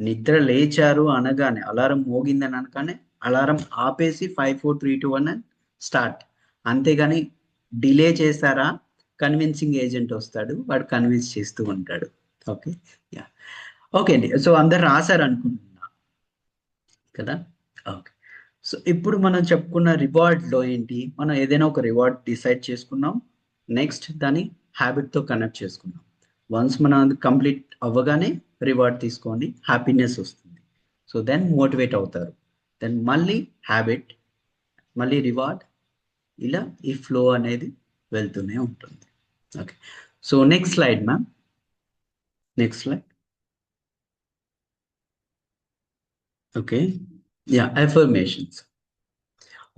నిద్ర లేచారు అనగానే, అలారం మోగిందని అనగానే అలారం ఆపేసి 5 4 3 2 1 అండ్ స్టార్ట్. అంతేగాని డిలే చేశారా, కన్విన్సింగ్ ఏజెంట్ వస్తాడు, వాడు కన్విన్స్ చేస్తూ ఉంటాడు. ఓకే, యా, ఓకే అండి. సో అందరు రాశారు అనుకుంటున్నా కదా. ఓకే, సో ఇప్పుడు మనం చెప్పుకున్న రివార్డ్లో ఏంటి? మనం ఏదైనా ఒక రివార్డ్ డిసైడ్ చేసుకున్నాం, నెక్స్ట్ దాన్ని హ్యాబిట్తో కనెక్ట్ చేసుకున్నాం. వన్స్ మనం అది కంప్లీట్ అవ్వగానే రివార్డ్ తీసుకోండి, హ్యాపీనెస్ వస్తుంది. సో దెన్ మోటివేట్ అవుతారు, దెన్ మళ్ళీ హ్యాబిట్, మళ్ళీ రివార్డ్, ఇలా ఈ ఫ్లో అనేది వెళ్తూనే ఉంటుంది. Okay, so next slide ma'am, next slide. Okay, yeah, affirmations.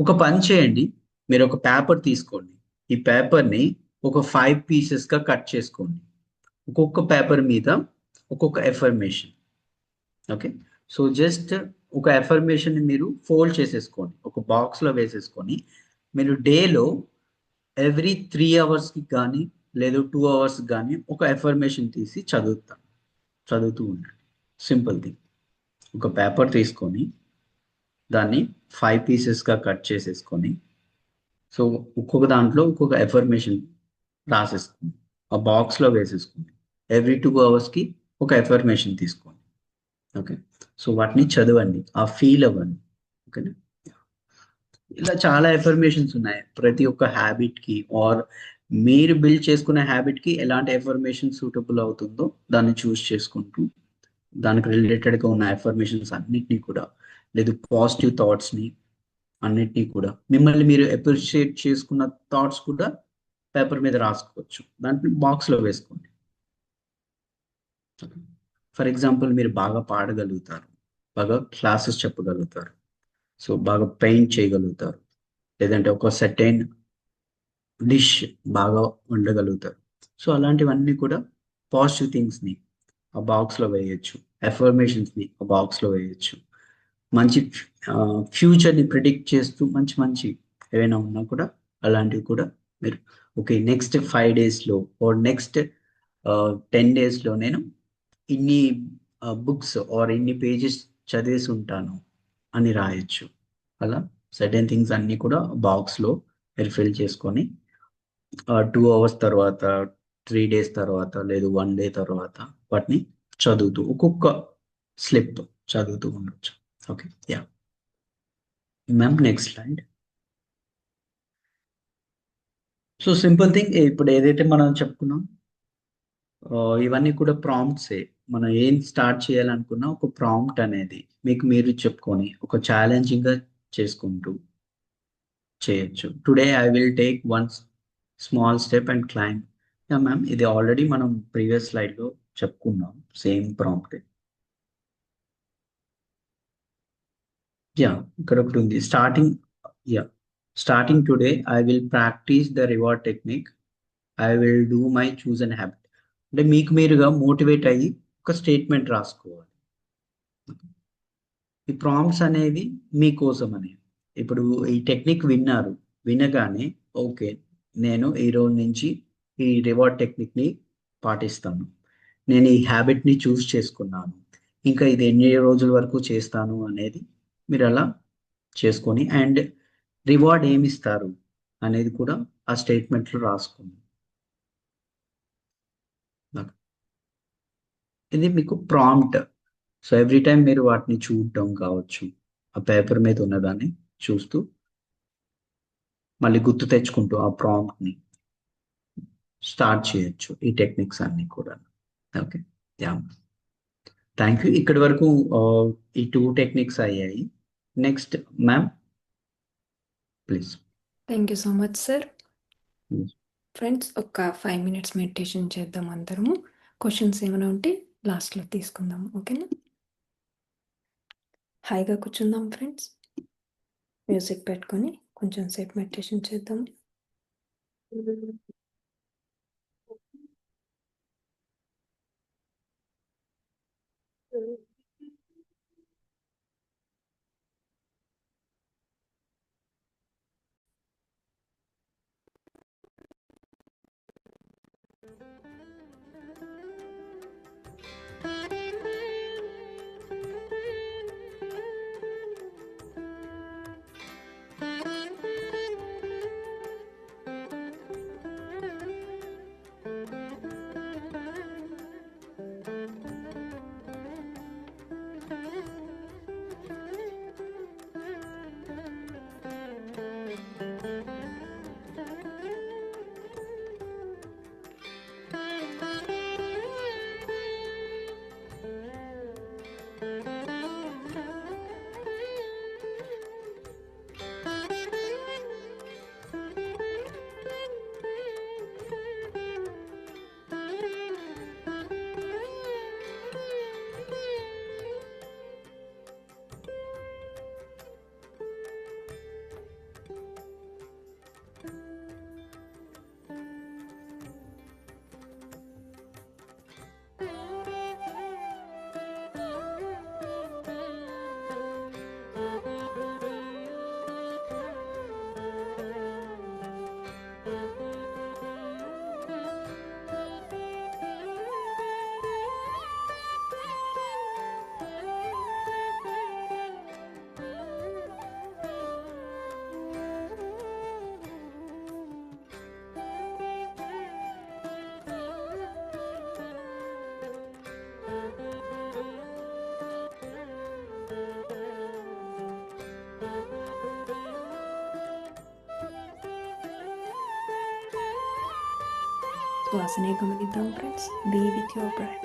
ఒక పని చేయండి, మీరు ఒక పేపర్ తీసుకోండి, ఈ పేపర్ని ఒక 5 పీసెస్గా కట్ చేసుకోండి, ఒక్కొక్క పేపర్ మీద ఒక్కొక్క ఎఫర్మేషన్. ఓకే, సో జస్ట్ ఒక ఎఫర్మేషన్ మీరు ఫోల్డ్ చేసేసుకోండి, ఒక బాక్స్లో వేసేసుకొని మీరు డేలో ఎవ్రీ 3 అవర్స్కి కానీ లేదు 2 అవర్స్కి కానీ ఒక ఎఫర్మేషన్ తీసి చదువుతూ ఉండండి. Simple thing. ఒక పేపర్ తీసుకొని దాన్ని 5 పీసెస్గా కట్ చేసేసుకొని, సో ఒక్కొక్క దాంట్లో ఒక్కొక్క ఎఫర్మేషన్ రాసేసుకోండి, ఆ బాక్స్లో వేసేసుకోండి. ఎవ్రీ 2 అవర్స్కి ఒక ఎఫర్మేషన్ తీసుకోండి. ఓకే, సో వాటిని చదవండి, ఆ ఫీల్ అవ్వండి. ఓకేనా, ఇలా చాలా ఎఫర్మేషన్స్ ఉన్నాయి ప్రతి ఒక్క హ్యాబిట్కి, ఆర్ మీరు బిల్డ్ చేసుకునే హ్యాబిట్కి ఎలాంటి ఎఫర్మేషన్ సూటబుల్ అవుతుందో దాన్ని చూస్ చేసుకుంటూ దానికి రిలేటెడ్గా ఉన్న ఎఫర్మేషన్స్ అన్నిటినీ కూడా, లేదు పాజిటివ్ థాట్స్ని అన్నిటినీ కూడా, మిమ్మల్ని మీరు అప్రిషియేట్ చేసుకున్న థాట్స్ కూడా పేపర్ మీద రాసుకోవచ్చు, దాంట్లో బాక్స్లో వేసుకోండి. ఫర్ ఎగ్జాంపుల్ మీరు బాగా పాడగలుగుతారు, బాగా క్లాసెస్ చెప్పగలుగుతారు, సో బాగా పెయింట్ చేయగలుగుతారు, లేదంటే ఒక సెటైన్ డిష్ బాగా వండగలుగుతారు. సో అలాంటివన్నీ కూడా పాజిటివ్ థింగ్స్ని ఆ బాక్స్లో వేయచ్చు, ఎఫర్మేషన్స్ని ఆ బాక్స్లో వేయచ్చు. మంచి ఫ్యూచర్ని ప్రిడిక్ట్ చేస్తూ మంచి మంచి ఏవైనా ఉన్నా కూడా అలాంటివి కూడా మీరు, ఓకే నెక్స్ట్ 5 డేస్లో ఆర్ నెక్స్ట్ 10 డేస్లో నేను ఇన్ని బుక్స్ ఆర్ ఇన్ని పేజెస్ చదివేసి ఉంటాను అని రాయొచ్చు. అలా సర్టెన్ థింగ్స్ అన్నీ కూడా బాక్స్లో మీరు ఫిల్ చేసుకొని 2 అవర్స్ తర్వాత, 3 డేస్ తర్వాత, లేదు 1 డే తర్వాత వాటిని చదువుతూ ఒక్కొక్క స్లిప్ చదువుతూ ఉండొచ్చు. Okay, yeah ma'am, next slide. So simple thing, ఇప్పుడు ఏదైతే మనం చెప్పుకున్నాం ఇవన్నీ కూడా ప్రాంప్ట్సే. మనం ఏం స్టార్ట్ చేయాలనుకున్నా ఒక ప్రాంప్ట్ అనేది మీకు మీరు చెప్పుకొని ఒక ఛాలెంజింగ్గా చేసుకుంటూ చేయొచ్చు. Today I will take one small step and climb. Yeah ma'am, ఇది ఆల్రెడీ మనం ప్రీవియస్ స్లైడ్లో చెప్పుకున్నాం, సేమ్ ప్రాంప్ట్. యా, ఇక్కడ ఒకటి ఉంది, starting today I will practice the reward technique, I will do my choose and habit. అంటే మీకు మీరుగా మోటివేట్ అయ్యి ఒక స్టేట్మెంట్ రాసుకోవాలి. ఈ ప్రాంప్ట్స్ అనేవి మీకోసం అనేవి. ఇప్పుడు ఈ టెక్నిక్ విన్నారు, వినగానే ఓకే నేను ఈ రోజు నుంచి ఈ రివార్డ్ టెక్నిక్ని పాటిస్తాను, నేను ఈ హ్యాబిట్ని చూస్ చేసుకున్నాను, ఇంకా ఇది ఎన్ని రోజుల వరకు చేస్తాను అనేది మీరు అలా చేసుకొని, అండ్ రివార్డ్ ఏమి ఇస్తారు అనేది కూడా ఆ స్టేట్మెంట్లో రాసుకోండి. ఇది మీకు ప్రాంప్ట్. సో ఎవ్రీ టైం మీరు వాటిని చూడటం కావచ్చు, ఆ పేపర్ మీద ఉన్నదాన్ని చూస్తూ మళ్ళీ గుర్తు తెచ్చుకుంటూ ఆ ప్రాంప్ట్ని స్టార్ట్ చేయొచ్చు ఈ టెక్నిక్స్ అన్ని కూడా. Okay, yeah, thank you. ఇక్కడి వరకు ఈ 2 టెక్నిక్స్ అయ్యాయి. Next ma'am please. Thank you so much sir. Friends, ఒక 5 మినిట్స్ మెడిటేషన్ చేద్దాం అందరము. క్వశ్చన్స్ ఏమైనా ఉంటే లాస్ట్లో తీసుకుందాం, ఓకేనా? హాయిగా కూర్చుందాం ఫ్రెండ్స్, మ్యూజిక్ పెట్టుకొని కొంచెం సేపు మెడిటేషన్ చేద్దాం. శ్వాసనే గమనిద్దాం friends. Be with your breath.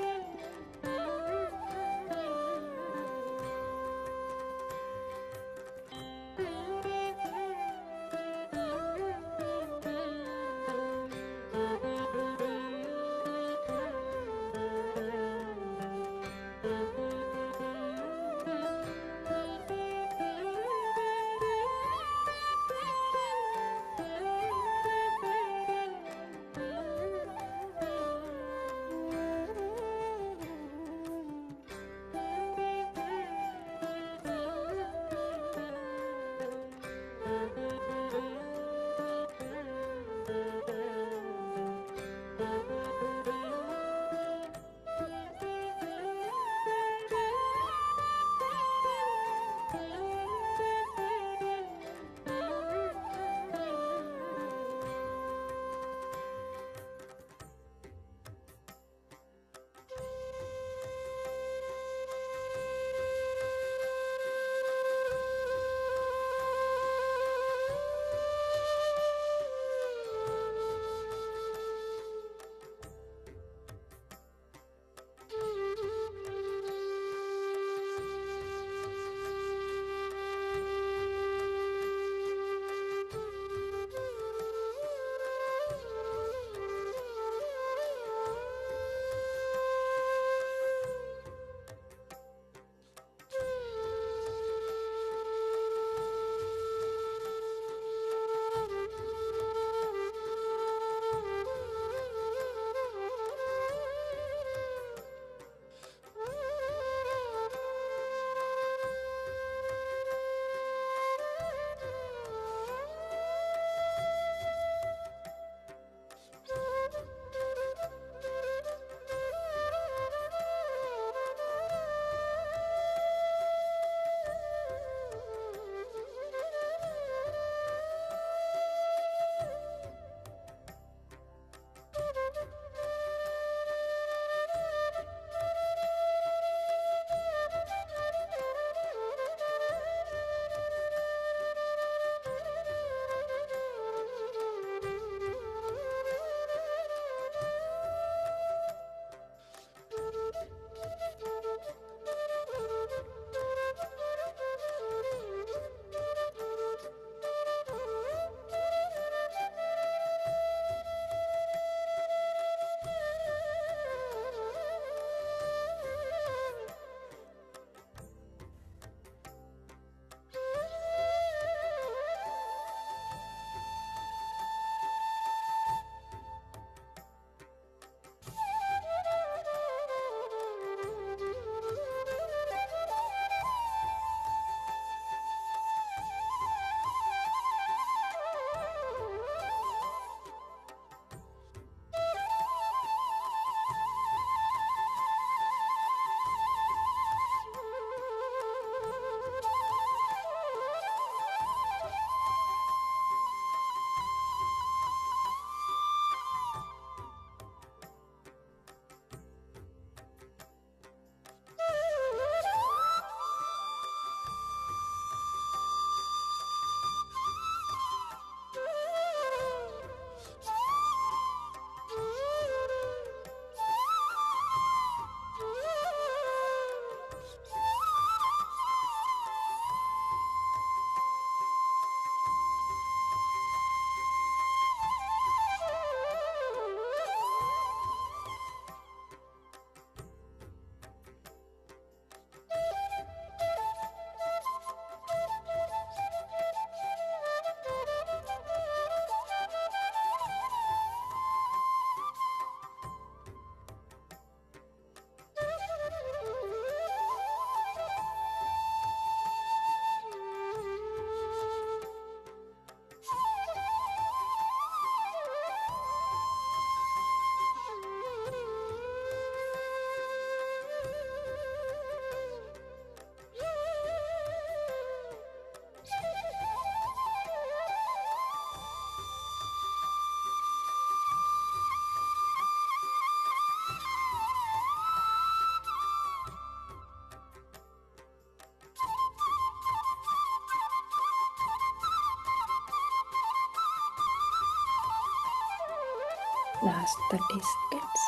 Last 30 seconds.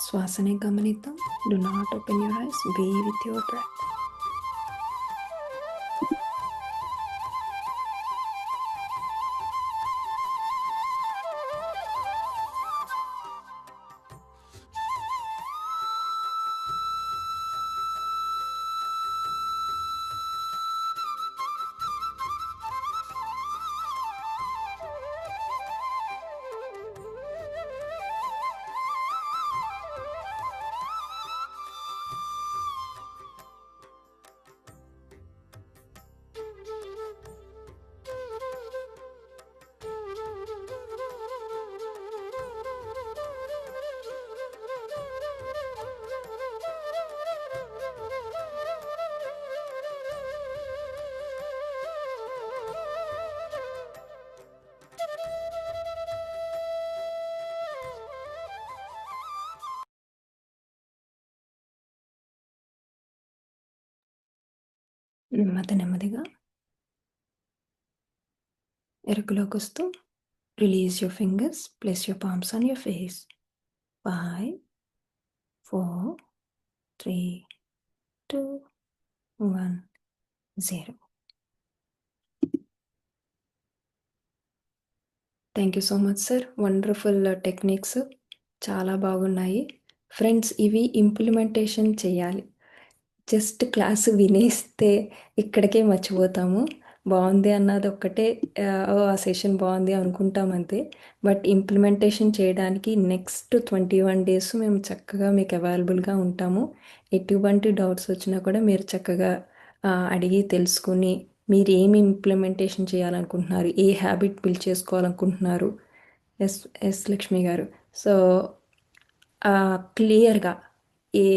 శ్వాసని గమనిద్దాం. Do not open your eyes, be with your breath. నెమ్మదిగా ఎరుకులోకి వస్తూ release your fingers, place your palms on your face. 5, 4, 3, 2, 1, 0. Thank you so much sir. Wonderful techniques చాలా బాగున్నాయి. Friends, ఇవి implementation చేయాలి. Just class వినేస్తే ఇక్కడికే మర్చిపోతాము. బాగుంది అన్నది ఒక్కటే, ఆ సెషన్ బాగుంది అనుకుంటాం అంతే. బట్ ఇంప్లిమెంటేషన్ చేయడానికి నెక్స్ట్ 21 డేస్ మేము చక్కగా మీకు అవైలబుల్గా ఉంటాము. ఎటువంటి డౌట్స్ వచ్చినా కూడా మీరు చక్కగా అడిగి తెలుసుకుని మీరు ఏమి ఇంప్లిమెంటేషన్ చేయాలనుకుంటున్నారు, ఏ హ్యాబిట్ బిల్డ్ చేసుకోవాలనుకుంటున్నారు. ఎస్ లక్ష్మి గారు. సో క్లియర్గా ఏ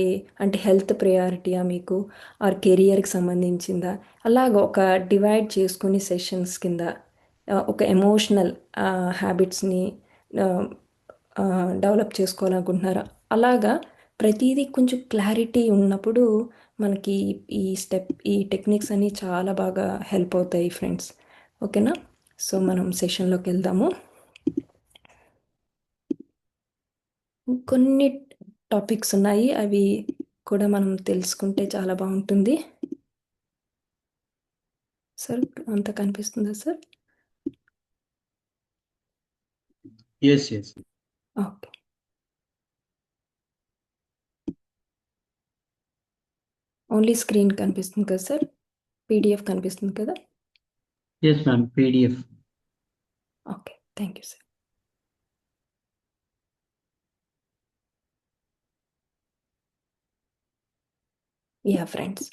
అంటే హెల్త్ ప్రయారిటీయా మీకు, ఆర్ కెరియర్కి సంబంధించిందా, అలాగ ఒక డివైడ్ చేసుకుని సెషన్స్ కింద ఒక ఎమోషనల్ హ్యాబిట్స్ని డెవలప్ చేసుకోవాలనుకుంటున్నారా, అలాగా ప్రతిదీ కొంచెం క్లారిటీ ఉన్నప్పుడు మనకి ఈ టెక్నిక్స్ అన్నీ చాలా బాగా హెల్ప్ అవుతాయి ఫ్రెండ్స్. ఓకేనా? సో మనం సెషన్లోకి వెళ్దాము. కొన్ని టాపిక్స్ ఉన్నాయి, అవి కూడా మనం తెలుసుకుంటే చాలా బాగుంటుంది. సార్ అంత కనిపిస్తుందా sir? Yes. Okay. Only screen కనిపిస్తుంది కదా సార్? పీడిఎఫ్ కనిపిస్తుంది కదా? Yes ma'am, PDF. Okay, thank you sir. Yeah friends,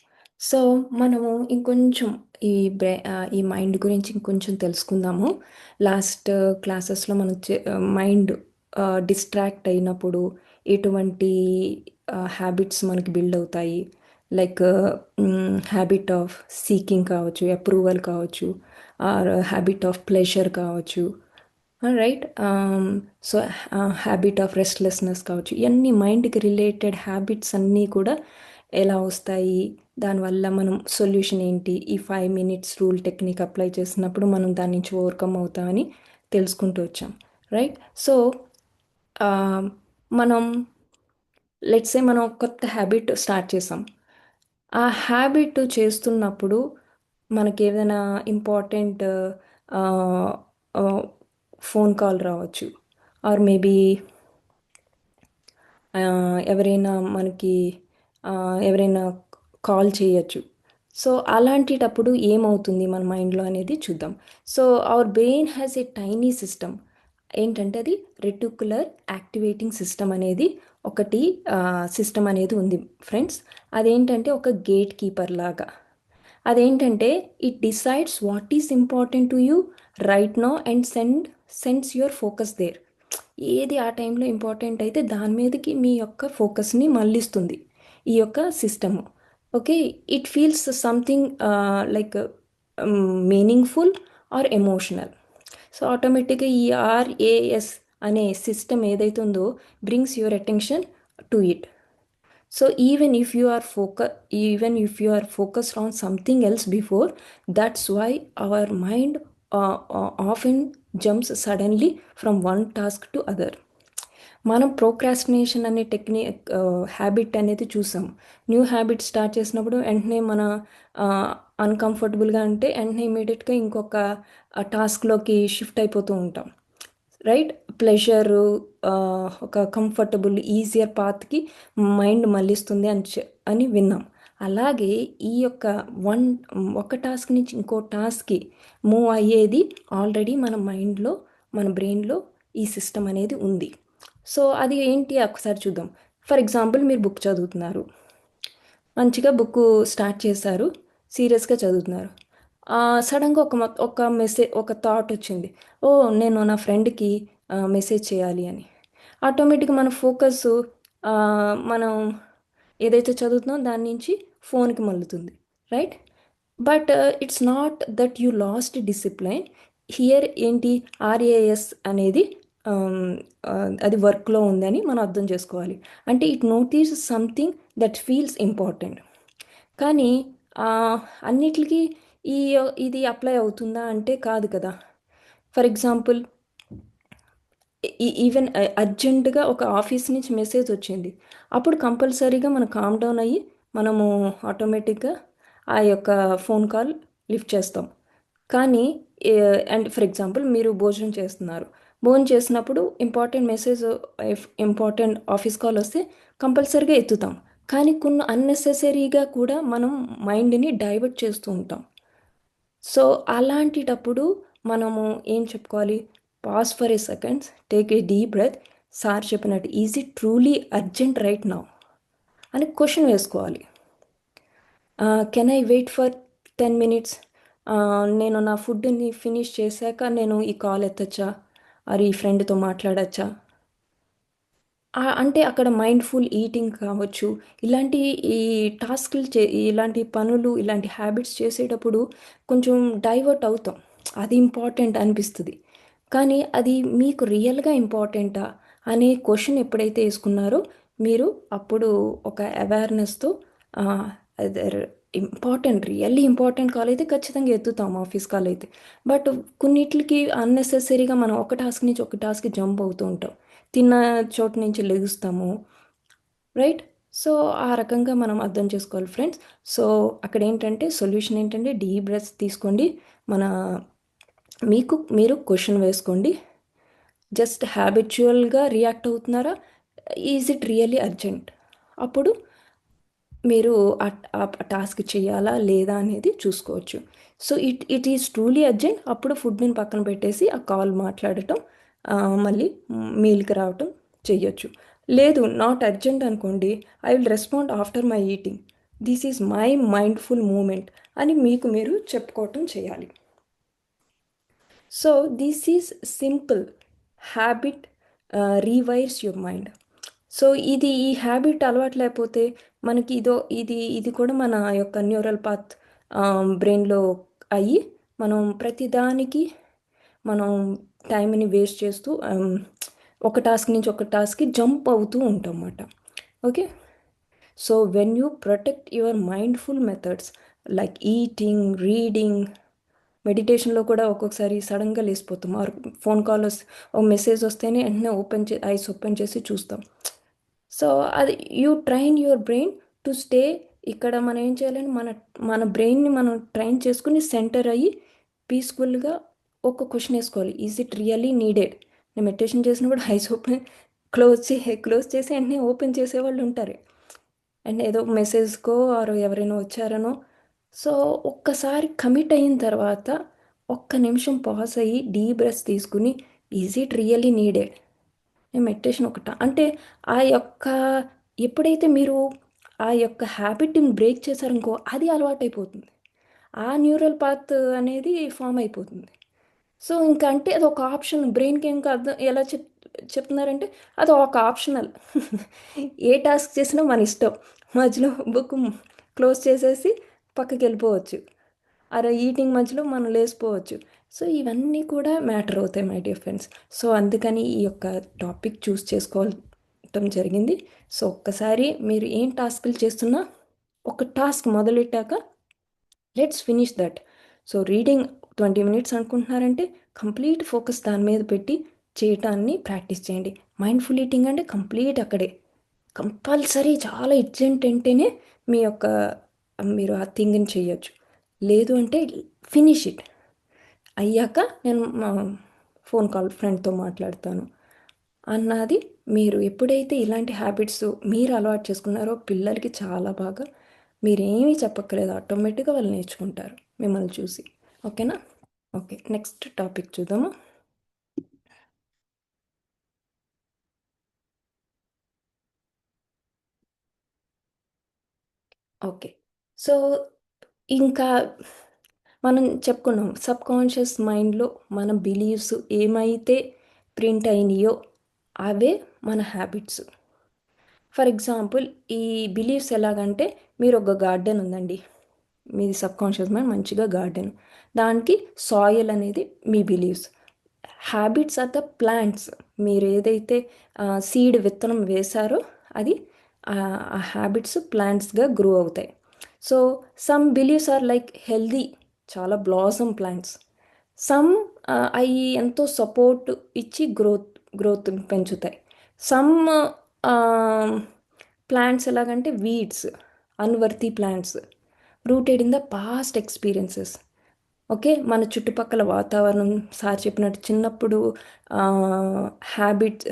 so మనము ఇంకొంచెం ఈ మైండ్ గురించి ఇంకొంచెం తెలుసుకుందాము. లాస్ట్ క్లాసెస్లో మనం మైండ్ డిస్ట్రాక్ట్ అయినప్పుడు ఎటువంటి హ్యాబిట్స్ మనకి బిల్డ్ అవుతాయి, లైక్ హ్యాబిట్ ఆఫ్ సీకింగ్ కావచ్చు, అప్రూవల్ కావచ్చు, ఆర్ హ్యాబిట్ ఆఫ్ ప్లెజర్ కావచ్చు, right. So habit of restlessness కావచ్చు. ఇవన్నీ మైండ్కి రిలేటెడ్ హ్యాబిట్స్ అన్నీ కూడా ఎలా వస్తాయి, దానివల్ల మనం సొల్యూషన్ ఏంటి, ఈ 5 minutes రూల్ టెక్నిక్ అప్లై చేసినప్పుడు మనం దాని నుంచి ఓవర్కమ్ అవుతామని తెలుసుకుంటూ వచ్చాం, రైట్. సో మనం లెట్సే మనం కొత్త హ్యాబిట్ స్టార్ట్ చేసాం. ఆ హ్యాబిట్ చేస్తున్నప్పుడు మనకి ఏదైనా ఇంపార్టెంట్ ఫోన్ కాల్ రావచ్చు, ఆర్ మేబీ ఎవరైనా మనకి ఎవరైనా కాల్ చేయొచ్చు. సో అలాంటిటప్పుడు ఏమవుతుంది మన మైండ్లో అనేది చూద్దాం. So our brain has a tiny system. ఏంటంటే అది రెటిక్యులర్ యాక్టివేటింగ్ సిస్టమ్ అనేది ఒకటి సిస్టమ్ అనేది ఉంది ఫ్రెండ్స్. అదేంటంటే ఒక గేట్ కీపర్ లాగా. అదేంటంటే it decides what is important to you right now and sends your focus there. ఏది ఆ టైంలో ఇంపార్టెంట్ అయితే దాని మీదకి మీ యొక్క ఫోకస్ని మళ్ళిస్తుంది ఈ యొక్క system. Okay, it feels something like meaningful or emotional. So ఆటోమేటిక్గా ఈ ఆర్ఏఎస్ అనే సిస్టమ్ ఏదైతే ఉందో brings your attention to it. So even if you are focused on something else before, that's why our mind often jumps suddenly from one task to other. మనం procrastination అనే habit అనేది చూసాం. New habit start చేసినప్పుడు వెంటనే మన అన్కంఫర్టబుల్గా అంటే వెంటనే ఇమీడియట్గా ఇంకొక టాస్క్లోకి షిఫ్ట్ అయిపోతూ ఉంటాం, రైట్? ప్లెజరు, ఒక కంఫర్టబుల్ ఈజియర్ పాత్కి మైండ్ మళ్ళిస్తుంది అని విన్నాం. అలాగే ఈ యొక్క ఒక టాస్క్ నుంచి ఇంకో టాస్క్కి మూవ్ అయ్యేది ఆల్రెడీ మన మైండ్లో, మన బ్రెయిన్లో ఈ సిస్టమ్ అనేది ఉంది. సో అది ఏంటి ఒకసారి చూద్దాం. ఫర్ ఎగ్జాంపుల్, మీరు బుక్ చదువుతున్నారు, మంచిగా బుక్ స్టార్ట్ చేశారు, సీరియస్గా చదువుతున్నారు. సడన్గా ఒక థాట్ వచ్చింది, ఓ నేను నా ఫ్రెండ్కి మెసేజ్ చేయాలి అని. ఆటోమేటిక్గా మన ఫోకస్ మనం ఏదైతే చదువుతున్నామో దాని నుంచి ఫోన్కి మళ్ళుతుంది, right? But it's not that you lost discipline here. ఏంటి ఆర్ఏఎస్ అనేది అది వర్క్లో ఉందని మనం అర్థం చేసుకోవాలి. అంటే it notice something that feels important. కానీ అన్నిటికీ ఇది అప్లై అవుతుందా అంటే కాదు కదా. ఫర్ ఎగ్జాంపుల్, ఈవెన్ అర్జెంటుగా ఒక ఆఫీస్ నుంచి మెసేజ్ వచ్చింది, అప్పుడు కంపల్సరీగా మనం కామ్ డౌన్ అయ్యి మనము ఆటోమేటిక్గా ఆ యొక్క ఫోన్ కాల్ లిఫ్ట్ చేస్తాం. కానీ అండ్ ఫర్ ఎగ్జాంపుల్, మీరు భోజనం చేస్తున్నారు, భోజనం చేసినప్పుడు important message, important office call వస్తే కంపల్సరీగా ఎత్తుతాం. కానీ కొన్ని అన్నెసెసరీగా కూడా మనం మైండ్ని డైవర్ట్ చేస్తూ ఉంటాం. సో అలాంటిటప్పుడు మనము ఏం చెప్పుకోవాలి? Pause for a seconds, take a deep breath. Sir చెప్పినట్టు is it truly urgent right now అని క్వశ్చన్ వేసుకోవాలి. Can I wait for 10 minutes? నేను నా ఫుడ్ని ఫినిష్ చేశాక నేను ఈ కాల్ ఎత్తచ్చా, అది ఈ ఫ్రెండ్తో మాట్లాడచ్చా? అంటే అక్కడ మైండ్ఫుల్ ఈటింగ్ కావచ్చు, ఇలాంటి ఈ టాస్క్లు ఇలాంటి పనులు, ఇలాంటి హ్యాబిట్స్ చేసేటప్పుడు కొంచెం డైవర్ట్ అవుతాం. అది ఇంపార్టెంట్ అనిపిస్తుంది, కానీ అది మీకు రియల్గా ఇంపార్టెంటా అనే క్వశ్చన్ ఎప్పుడైతే వేసుకున్నారో మీరు అప్పుడు ఒక అవేర్నెస్తో రియల్లీ ఇంపార్టెంట్ కాల్ అయితే ఖచ్చితంగా ఎత్తుతాం, ఆఫీస్ కాల్ అయితే. బట్ కొన్నిటికి అన్నెసెసరీగా మనం ఒక టాస్క్ నుంచి ఒక టాస్క్కి జంప్ అవుతూ ఉంటాం, తిన్న చోటు నుంచి లెగుస్తాము, రైట్? సో ఆ రకంగా మనం అర్థం చేసుకోవాలి ఫ్రెండ్స్. సో అక్కడ ఏంటంటే సొల్యూషన్ ఏంటంటే డీప్ బ్రెత్స్ తీసుకోండి, మీరు క్వశ్చన్ వేసుకోండి, జస్ట్ హ్యాబిచువల్గా రియాక్ట్ అవుతున్నారా, ఈజ్ ఇట్ రియల్లీ అర్జెంట్? అప్పుడు మీరు ఆ టాస్క్ చేయాలా లేదా అనేది చూసుకోవచ్చు. So it is truly urgent, అప్పుడు ఫుడ్ని పక్కన పెట్టేసి ఆ కాల్ మాట్లాడటం, మళ్ళీ మీల్కి రావటం చెయ్యొచ్చు. లేదు నాట్ అర్జెంట్ అనుకోండి, I will respond after my eating, this is my mindful moment అని మీకు మీరు చెప్పుకోవటం చేయాలి. So this is simple habit rewires your mind. So ఈ హ్యాబిట్ అలవాటు లేకపోతే మనకి ఇది కూడా మన యొక్క న్యూరల్ పాత్ బ్రెయిన్లో అయ్యి మనం ప్రతిదానికి మనం టైంని వేస్ట్ చేస్తూ ఒక టాస్క్ నుంచి ఒక టాస్క్కి జంప్ అవుతూ ఉంటాం అన్నమాట. Okay, so when you protect your mindful methods like eating, reading, మెడిటేషన్లో కూడా ఒక్కొక్కసారి సడన్గా లేసిపోతాం, ఫోన్ కాల్ వస్తే, ఒక మెసేజ్ వస్తేనే వెంటనే ఐస్ ఓపెన్ చేసి చూస్తాం. సో అది you train your brain to stay. ఇక్కడ మనం ఏం చేయాలని మన బ్రెయిన్ని మనం ట్రైన్ చేసుకుని సెంటర్ అయ్యి పీస్ఫుల్గా ఒక క్వశ్చన్ వేసుకోవాలి, ఈజ్ ఇట్ రియల్లీ నీడెడ్? నేను మెడిటేషన్ చేసినప్పుడు ఐస్ ఓపెన్ క్లోజ్ చేసి వెంటనే ఓపెన్ చేసేవాళ్ళు ఉంటారు, అండ్ ఏదో మెసేజ్కో ఆర్ ఎవరైనా వచ్చారనో. సో ఒక్కసారి కమిట్ అయిన తర్వాత ఒక్క నిమిషం పాజ్ అయ్యి డీప్ బ్రెత్ తీసుకుని, is it really needed? Meditation అంటే ఆ యొక్క ఎప్పుడైతే మీరు ఆ యొక్క హ్యాబిట్ని బ్రేక్ చేశారనుకో, అది అలవాటైపోతుంది, ఆ న్యూరల్ పాత్ అనేది ఫామ్ అయిపోతుంది. సో ఇంకా అంటే అది ఒక ఆప్షన్, బ్రెయిన్కి ఇంకా అర్థం ఎలా చెప్తున్నారంటే అది ఒక ఆప్షనల్. ఏ టాస్క్ చేసినా మన ఇష్టం, మధ్యలో బుక్ క్లోజ్ చేసేసి పక్కకి వెళ్ళిపోవచ్చు, ఈటింగ్ మధ్యలో మనం లేసిపోవచ్చు. సో ఇవన్నీ కూడా మ్యాటర్ అవుతాయి మై డియర్ ఫ్రెండ్స్. సో అందుకని ఈ యొక్క టాపిక్ చూస్ చేసుకోవటం జరిగింది. సో ఒక్కసారి మీరు ఏం టాస్క్లు చేస్తున్నా ఒక టాస్క్ మొదలెట్టాక let's finish that. So reading 20 minutes అనుకుంటున్నారంటే కంప్లీట్ ఫోకస్ దాని మీద పెట్టి చేయటాన్ని ప్రాక్టీస్ చేయండి. మైండ్ఫుల్ ఈటింగ్ అంటే కంప్లీట్ అక్కడే కంపల్సరీ చాలా ఎర్జెంట్ అంటేనే మీ యొక్క మీరు ఆ థింగ్ని చేయొచ్చు. లేదు అంటే ఫినిష్ ఇట్ అయ్యాక నేను మా ఫోన్ కాల్ ఫ్రెండ్తో మాట్లాడతాను అన్నది. మీరు ఎప్పుడైతే ఇలాంటి హ్యాబిట్స్ మీరు అలవాటు చేసుకున్నారో పిల్లలకి చాలా బాగా మీరేమీ చెప్పక్కర్లేదు, ఆటోమేటిక్గా వాళ్ళు నేర్చుకుంటారు మిమ్మల్ని చూసి. ఓకేనా? ఓకే, నెక్స్ట్ టాపిక్ చూద్దాము. ఓకే, సో ఇంకా మనం చెప్పుకున్నాం సబ్కాన్షియస్ మైండ్లో మన బిలీవ్స్ ఏమైతే ప్రింట్ అయినాయో అవే మన హ్యాబిట్స్. ఫర్ ఎగ్జాంపుల్ ఈ బిలీవ్స్ ఎలాగంటే, మీరు ఒక గార్డెన్ ఉందండి, మీది సబ్కాన్షియస్ మైండ్ మంచిగా గార్డెన్, దానికి సాయిల్ అనేది మీ believes. Habits are the plants. మీరు ఏదైతే సీడ్ విత్తనం వేశారో అది ఆ హ్యాబిట్స్ ప్లాంట్స్గా గ్రో అవుతాయి. So some believes are like healthy, చాలా బ్లాసమ్ ప్లాంట్స్. సమ్ అవి ఎంతో సపోర్ట్ ఇచ్చి గ్రోత్ పెంచుతాయి. సమ్ ప్లాంట్స్ ఎలాగంటే weeds, unworthy plants, rooted in the past experiences. Okay, మన చుట్టుపక్కల వాతావరణం, సార్ చెప్పినట్టు చిన్నప్పుడు హ్యాబిట్,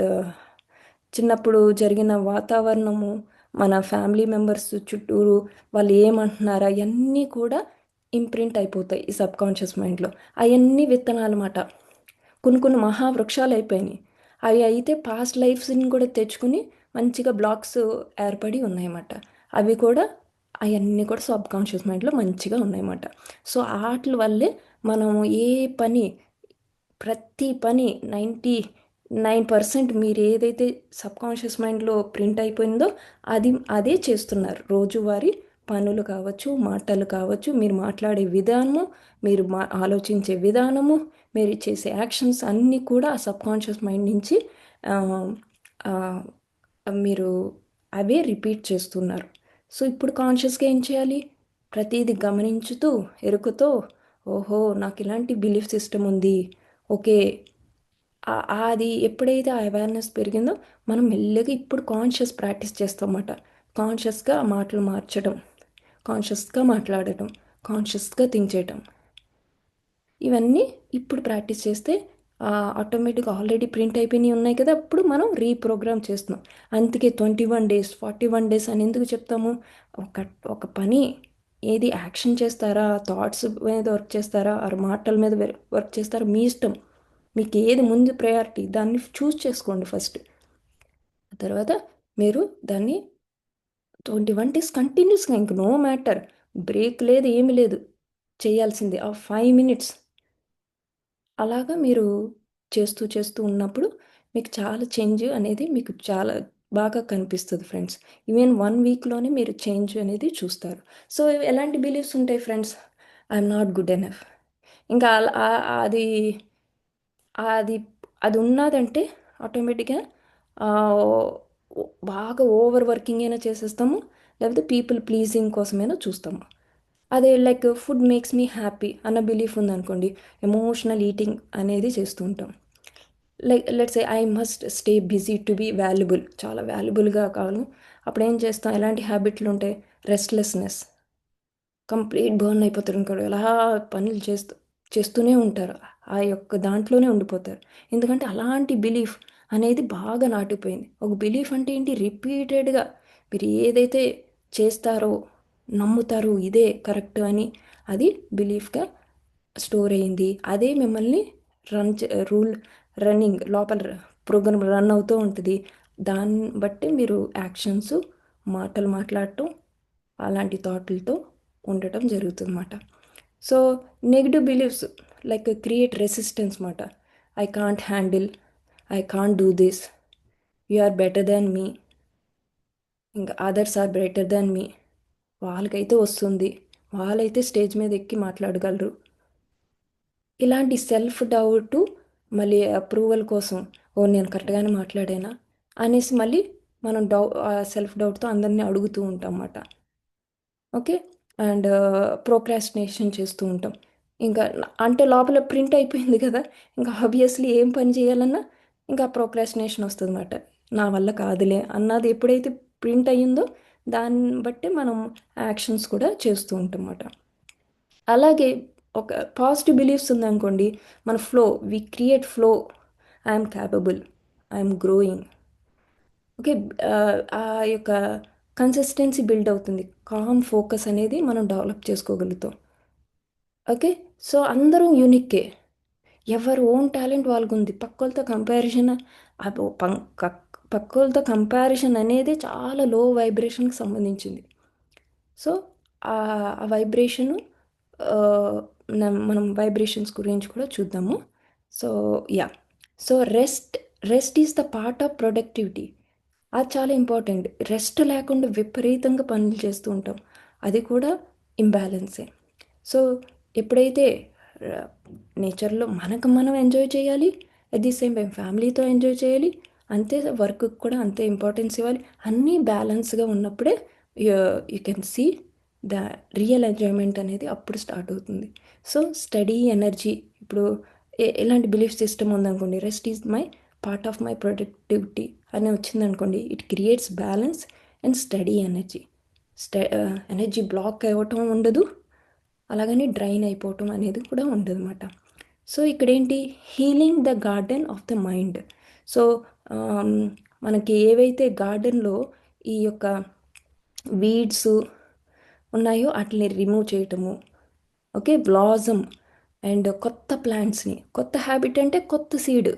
చిన్నప్పుడు జరిగిన వాతావరణము, మన ఫ్యామిలీ మెంబర్స్ చుట్టూరు వాళ్ళు ఏమంటున్నారా అవన్నీ కూడా ఇంప్రింట్ అయిపోతాయి ఈ సబ్కాన్షియస్ మైండ్లో. అవన్నీ విత్తనాలు అన్నమాట. కొన్ని మహావృక్షాలు అయిపోయినాయి. అవి అయితే పాస్ట్ లైఫ్స్ని కూడా తెచ్చుకుని మంచిగా బ్లాక్స్ ఏర్పడి ఉన్నాయన్నమాట. అవి కూడా అవన్నీ కూడా సబ్కాన్షియస్ మైండ్లో మంచిగా ఉన్నాయన్నమాట. సో వాటి వల్లే మనం ఏ పని, ప్రతి పని 99% మీరు ఏదైతే సబ్కాన్షియస్ మైండ్లో ప్రింట్ అయిపోయిందో అదే చేస్తున్నారు. రోజువారీ పనులు కావచ్చు, మాటలు కావచ్చు, మీరు మాట్లాడే విధానము, మీరు ఆలోచించే విధానము, మీరు చేసే యాక్షన్స్ అన్నీ కూడా ఆ సబ్కాన్షియస్ మైండ్ నుంచి ఆ, ఆ, మీరు అవే రిపీట్ చేస్తున్నారు. సో ఇప్పుడు కాన్షియస్గా ఏం చేయాలి? ప్రతిదీ గమనించుతూ ఎరుకతో, ఓహో నాకు ఇలాంటి బిలీఫ్ సిస్టమ్ ఉంది, ఓకే, అది ఎప్పుడైతే ఆ అవేర్నెస్ పెరిగిందో మనం మెల్లగా ఇప్పుడు కాన్షియస్ ప్రాక్టీస్ చేస్తామన్నమాట. కాన్షియస్గా మాటలు మార్చడం, కాన్షియస్గా మాట్లాడటం, కాన్షియస్గా థింక్ చేయటం, ఇవన్నీ ఇప్పుడు ప్రాక్టీస్ చేస్తే ఆటోమేటిక్గా ఆల్రెడీ ప్రింట్ అయిపోయినవి ఉన్నాయి కదా, అప్పుడు మనం రీప్రోగ్రామ్ చేస్తున్నాం. అందుకే 21 డేస్ 41 డేస్ అని ఎందుకు చెప్తాము? ఒక ఒక పని ఏది యాక్షన్ చేస్తారా, థాట్స్ మీద వర్క్ చేస్తారా, ఆ మాటల మీద వర్క్ చేస్తారా, మీ ఇష్టం. మీకు ఏది ముందు ప్రయారిటీ దాన్ని చూస్ చేసుకోండి ఫస్ట్. తర్వాత మీరు దాన్ని 21 డేస్ కంటిన్యూస్గా, ఇంక నో మ్యాటర్, బ్రేక్ లేదు ఏమి లేదు, చేయాల్సిందే ఆ 5 మినిట్స్. అలాగా మీరు చేస్తూ చేస్తూ ఉన్నప్పుడు మీకు చాలా చేంజ్ అనేది మీకు చాలా బాగా కనిపిస్తుంది ఫ్రెండ్స్. ఈవెన్ 1 వీక్లోనే మీరు చేంజ్ అనేది చూస్తారు. సో ఎలాంటి బిలీఫ్స్ ఉంటాయి friends? I'm not good enough. ఇంకా అది అది అది ఉన్నదంటే ఆటోమేటిక్గా బాగా ఓవర్ వర్కింగ్ అయినా చేసేస్తాము, లేకపోతే పీపుల్ ప్లీజింగ్ కోసమైనా చూస్తాము. అదే like food makes me happy అన్న బిలీఫ్ ఉందనుకోండి, ఎమోషనల్ ఈటింగ్ అనేది చేస్తూ ఉంటాం. Like let's say I must stay busy to be valuable, చాలా వాల్యుబుల్గా కావాలి. అప్పుడు ఏం చేస్తాం? ఎలాంటి హ్యాబిట్లు ఉంటాయి? రెస్ట్లెస్నెస్, కంప్లీట్ బర్న్ అయిపోతారు. ఇంకా ఎలా పనులు చేస్తూనే ఉంటారు, ఆ యొక్క దాంట్లోనే ఉండిపోతారు. ఎందుకంటే అలాంటి బిలీఫ్ అనేది బాగా నాటిపోయింది. ఒక బిలీఫ్ అంటే ఏంటి? రిపీటెడ్గా మీరు ఏదైతే చేస్తారో నమ్ముతారు ఇదే కరెక్ట్ అని, అది బిలీఫ్గా స్టోర్ అయింది. అదే మిమ్మల్ని రన్నింగ్ లోపల ప్రోగ్రామ్ రన్ అవుతూ ఉంటుంది. దాన్ని బట్టి మీరు యాక్షన్స్, మాటలు మాట్లాడటం, అలాంటి థాట్లతో ఉండటం జరుగుతుందన్నమాట. So negative beliefs like create resistance మాట. I can't handle, I can't do this, you are better than me, ఇంకా others are better than me, వాళ్ళకైతే వస్తుంది, వాళ్ళైతే స్టేజ్ మీద ఎక్కి మాట్లాడగలరు. ఇలాంటి సెల్ఫ్ డౌట్, మళ్ళీ అప్రూవల్ కోసం, ఓ నేను కరెక్ట్గానే మాట్లాడానా అనేసి మళ్ళీ మనం సెల్ఫ్ డౌట్తో అందరినీ అడుగుతూ ఉంటాం అన్నమాట. ఓకే, అండ్ ప్రోక్రాస్టినేషన్ చేస్తూ ఉంటాం. ఇంకా అంటే లోపల ప్రింట్ అయిపోయింది కదా, ఇంకా ఆబ్వియస్లీ ఏం పని చేయాలన్నా ఇంకా ప్రోక్రాస్టినేషన్ వస్తుంది అన్నమాట. నా వల్ల కాదులే అన్నది ఎప్పుడైతే ప్రింట్ అయ్యిందో దాన్ని బట్టి మనం యాక్షన్స్ కూడా చేస్తూ ఉంటాం అన్నమాట. అలాగే ఒక పాజిటివ్ బిలీఫ్స్ ఉందనుకోండి, మన flow, we create flow. I'm capable, I'm growing. Okay. ఆ యొక్క కన్సిస్టెన్సీ బిల్డ్ అవుతుంది, కామ్ ఫోకస్ అనేది మనం డెవలప్ చేసుకోగలుగుతాం. ఓకే. సో అందరూ యూనిక్కే, ఎవరు ఓన్ టాలెంట్ వాళ్ళకు ఉంది. పక్కోళ్ళతో కంపారిజన్, అది పక్కోళ్ళతో కంపారిజన్ అనేది చాలా లో వైబ్రేషన్కి సంబంధించింది. సో ఆ వైబ్రేషను మనం వైబ్రేషన్స్ గురించి కూడా చూద్దాము. So yeah, so rest is the part of productivity. అది చాలా ఇంపార్టెంట్. రెస్ట్ లేకుండా విపరీతంగా పనులు చేస్తూ ఉంటాం, అది కూడా ఇంబ్యాలెన్సే. సో ఎప్పుడైతే నేచర్లో మనకు మనం ఎంజాయ్ చేయాలి, అట్ ది సేమ్ టైం ఫ్యామిలీతో ఎంజాయ్ చేయాలి, అంతే వర్క్కి కూడా అంతే ఇంపార్టెన్స్ ఇవ్వాలి. అన్నీ బ్యాలెన్స్గా ఉన్నప్పుడే you can see the real enjoyment అనేది అప్పుడు స్టార్ట్ అవుతుంది. సో స్టడీ ఎనర్జీ, ఇప్పుడు ఎలాంటి బిలీఫ్ సిస్టమ్ ఉందనుకోండి, rest is my part of my productivity అని వచ్చిందనుకోండి, it creates balance and study energy. Energy block అవ్వటం ఉండదు, అలాగని డ్రైన్ అయిపోవటం అనేది కూడా ఉండదు అన్నమాట. సో ఇక్కడేంటి, healing the garden of the mind. So మనకి ఏవైతే గార్డెన్లో ఈ యొక్క వీడ్స్ ఉన్నాయో వాటిని రిమూవ్ చేయటము, ఓకే, బ్లాజమ్ అండ్ కొత్త ప్లాంట్స్ని, కొత్త హ్యాబిట్ అంటే కొత్త సీడ్,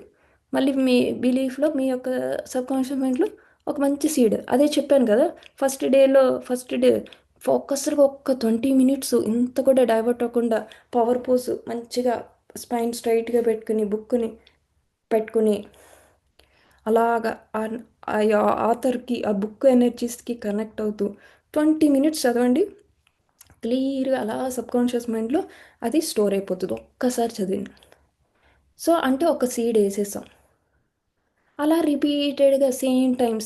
మళ్ళీ మీ బిలీఫ్లో మీ యొక్క సబ్కాన్షియస్ మైండ్లో ఒక మంచి సీడ్. అదే చెప్పాను కదా, ఫస్ట్ డే ఫోకస్గా ఒక్క 20 minutes ఇంత కూడా డైవర్ట్ అవ్వకుండా పవర్ పోజ్ మంచిగా స్పైన్ స్ట్రైట్గా పెట్టుకుని బుక్ని పెట్టుకుని అలాగా ఆ ఆథర్కి, ఆ బుక్ ఎనర్జీస్కి కనెక్ట్ అవుతూ 20 minutes చదవండి. క్లియర్గా అలా సబ్కాన్షియస్ మైండ్లో అది స్టోర్ అయిపోతుంది ఒక్కసారి చదివిన. సో అంటే ఒక సీడ్ వేసేసాం, అలా రిపీటెడ్గా సేమ్ టైం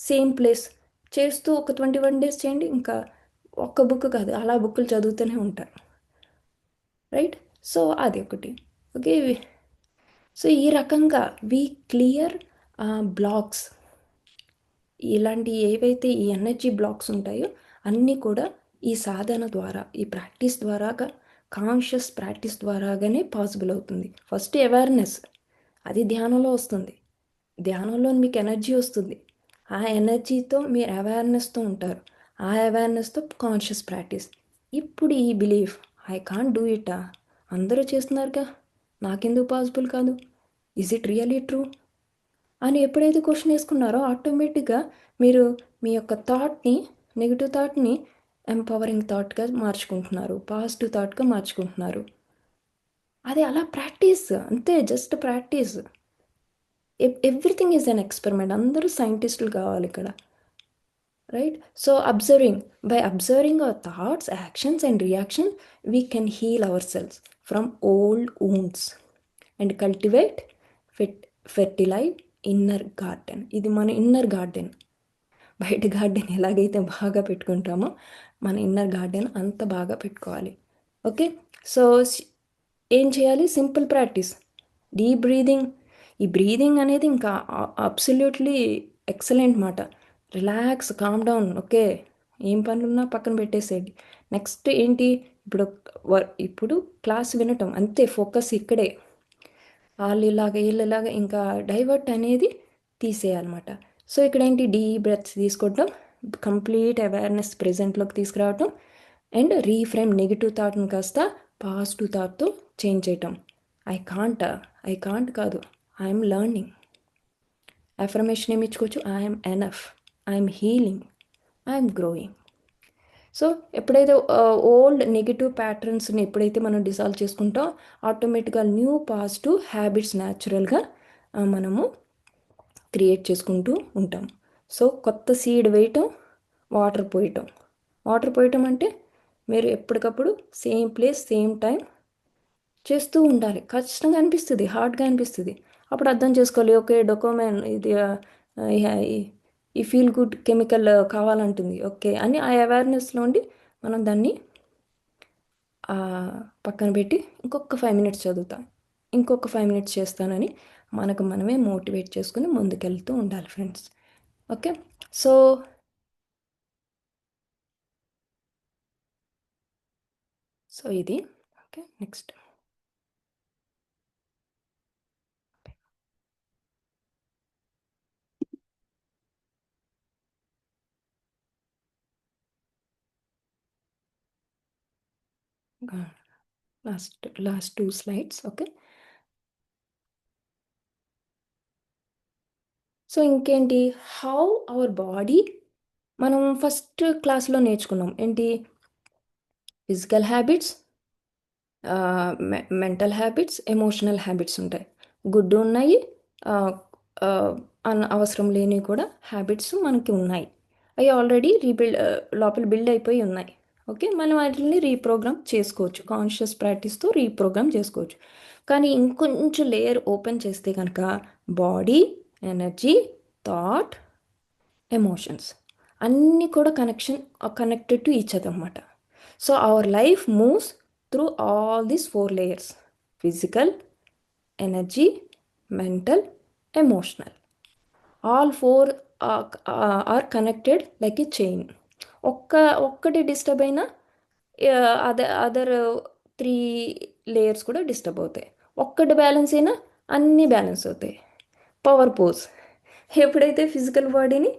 సేమ్ ప్లేస్ చేస్తూ ఒక 21 days చేయండి. ఇంకా ఒక్క బుక్ కాదు, అలా బుక్కులు చదువుతూనే ఉంటారు, రైట్. సో అది ఒకటి. ఓకే. సో ఈ రకంగా వి క్లియర్ బ్లాక్స్, ఇలాంటి ఏవైతే ఈ ఎనర్జీ బ్లాక్స్ ఉంటాయో అన్నీ కూడా ఈ సాధన ద్వారా, ఈ ప్రాక్టీస్ ద్వారాగా, కాన్షియస్ ప్రాక్టీస్ ద్వారాగానే పాసిబుల్ అవుతుంది. ఫస్ట్ అవేర్నెస్, అది ధ్యానంలో వస్తుంది. ధ్యానంలో మీకు ఎనర్జీ వస్తుంది, ఆ ఎనర్జీతో మీరు అవేర్నెస్తో ఉంటారు, ఆ అవేర్నెస్తో కాన్షియస్ ప్రాక్టీస్. ఇప్పుడు ఈ belief, I can't do it, అందరూ చేస్తున్నారుగా, నాకెందుకు పాసిబుల్ కాదు, ఈజ్ ఇట్ రియలీ ట్రూ అని ఎప్పుడైతే క్వశ్చన్ వేసుకున్నారో ఆటోమేటిక్గా మీరు మీ యొక్క థాట్ని, నెగిటివ్ థాట్ని ఎంపవరింగ్ థాట్గా మార్చుకుంటున్నారు, పాజిటివ్ థాట్గా మార్చుకుంటున్నారు. అది అలా ప్రాక్టీస్, అంతే, just practice. Everything is an experiment. అందరూ సైంటిస్టులు కావాలి ఇక్కడ, right. So by observing our thoughts, actions and reaction, we can heal our cells from old wounds and cultivate fertilize inner garden. ఇది మన ఇన్నర్ గార్డెన్. బయట garden ఎలాగైతే బాగా పెట్టుకుంటామో మన ఇన్నర్ గార్డెన్ అంత బాగా పెట్టుకోవాలి. ఓకే. సో ఏం చేయాలి, సింపుల్ ప్రాక్టీస్, డీప్ బ్రీదింగ్. ఈ బ్రీదింగ్ అనేది ఇంకా అబ్సల్యూట్లీ ఎక్సలెంట్ మాట. Relax, calm down. ఓకే, ఏం పనులున్నా పక్కన పెట్టేసేయండి. నెక్స్ట్ ఏంటి, ఇప్పుడు క్లాస్ వినటం, అంతే, ఫోకస్ ఇక్కడే. వీళ్ళలాగా ఇంకా డైవర్ట్ అనేది తీసేయాలన్నమాట. సో ఇక్కడ ఏంటి, డీప్ బ్రెత్స్ తీసుకోవటం, కంప్లీట్ అవేర్నెస్ ప్రెజెంట్లోకి తీసుకురావటం, అండ్ రీఫ్రేమ్ నెగిటివ్ థాట్ని కాస్త పాజిటివ్ థాట్తో చేంజ్ చేయటం. ఐ కాంట్ కాదు, ఐఎమ్ లెర్నింగ్. అఫర్మేషన్ ఏమి ఇచ్చుకోవచ్చు, I'm enough, I'm healing, I'm growing. So ఎప్పుడైతే ఓల్డ్ నెగిటివ్ ప్యాటర్న్స్ని ఎప్పుడైతే మనం డిసాల్వ్ చేసుకుంటాం, ఆటోమేటిక్గా న్యూ పాజిటివ్ హ్యాబిట్స్ న్యాచురల్గా మనము క్రియేట్ చేసుకుంటూ ఉంటాం. సో కొత్త సీడ్ వేయటం, వాటర్ పోయటం అంటే మీరు ఎప్పటికప్పుడు సేమ్ ప్లేస్ సేమ్ టైం చేస్తూ ఉండాలి. కష్టంగా అనిపిస్తుంది, హార్డ్గా అనిపిస్తుంది, అప్పుడు అర్థం చేసుకోవాలి, ఓకే, డొకోమైన్ ఇది ఈ ఫీల్ గుడ్ కెమికల్ కావాలంటుంది, ఓకే అని ఆ అవేర్నెస్లో ఉండి మనం దాన్ని పక్కన పెట్టి ఇంకొక 5 మినిట్స్ చదువుతాను, ఇంకొక 5 మినిట్స్ చేస్తానని మనకు మనమే మోటివేట్ చేసుకుని ముందుకెళ్తూ ఉండాలి ఫ్రెండ్స్. ఓకే, సో ఇది. Okay, next last 2 slides. Okay, so ఇంకేంటి, హౌ అవర్ బాడీ, మనం ఫస్ట్ క్లాస్లో నేర్చుకున్నాం ఏంటి, physical habits, mental habits, emotional habits ఉంటాయి. గుడ్ ఉన్నాయి, అవసరం లేనివి కూడా హ్యాబిట్స్ మనకి ఉన్నాయి. అవి ఆల్రెడీ లోపల బిల్డ్ అయిపోయి ఉన్నాయి. ఓకే, మనం వాటిని రీప్రోగ్రామ్ చేసుకోవచ్చు, కాన్షియస్ ప్రాక్టీస్తో రీప్రోగ్రామ్ చేసుకోవచ్చు. కానీ ఇంకొంచెం లేయర్ ఓపెన్ చేస్తే కనుక బాడీ, ఎనర్జీ, థాట్, ఎమోషన్స్ అన్నీ కూడా కనెక్టెడ్ టు ఈచ్ అదర్ అన్నమాట. So our life moves through all these 4 layers: physical, energy, mental, emotional. All 4 are connected like a chain. ఒక్కటి డిస్టర్బ్ అయినా అదర్ 3 layers కూడా disturb అవుతాయి. ఒక్కటి బ్యాలెన్స్ అయినా అన్నీ బ్యాలెన్స్ అవుతాయి. పవర్ పోజ్, ఎప్పుడైతే ఫిజికల్ బాడీని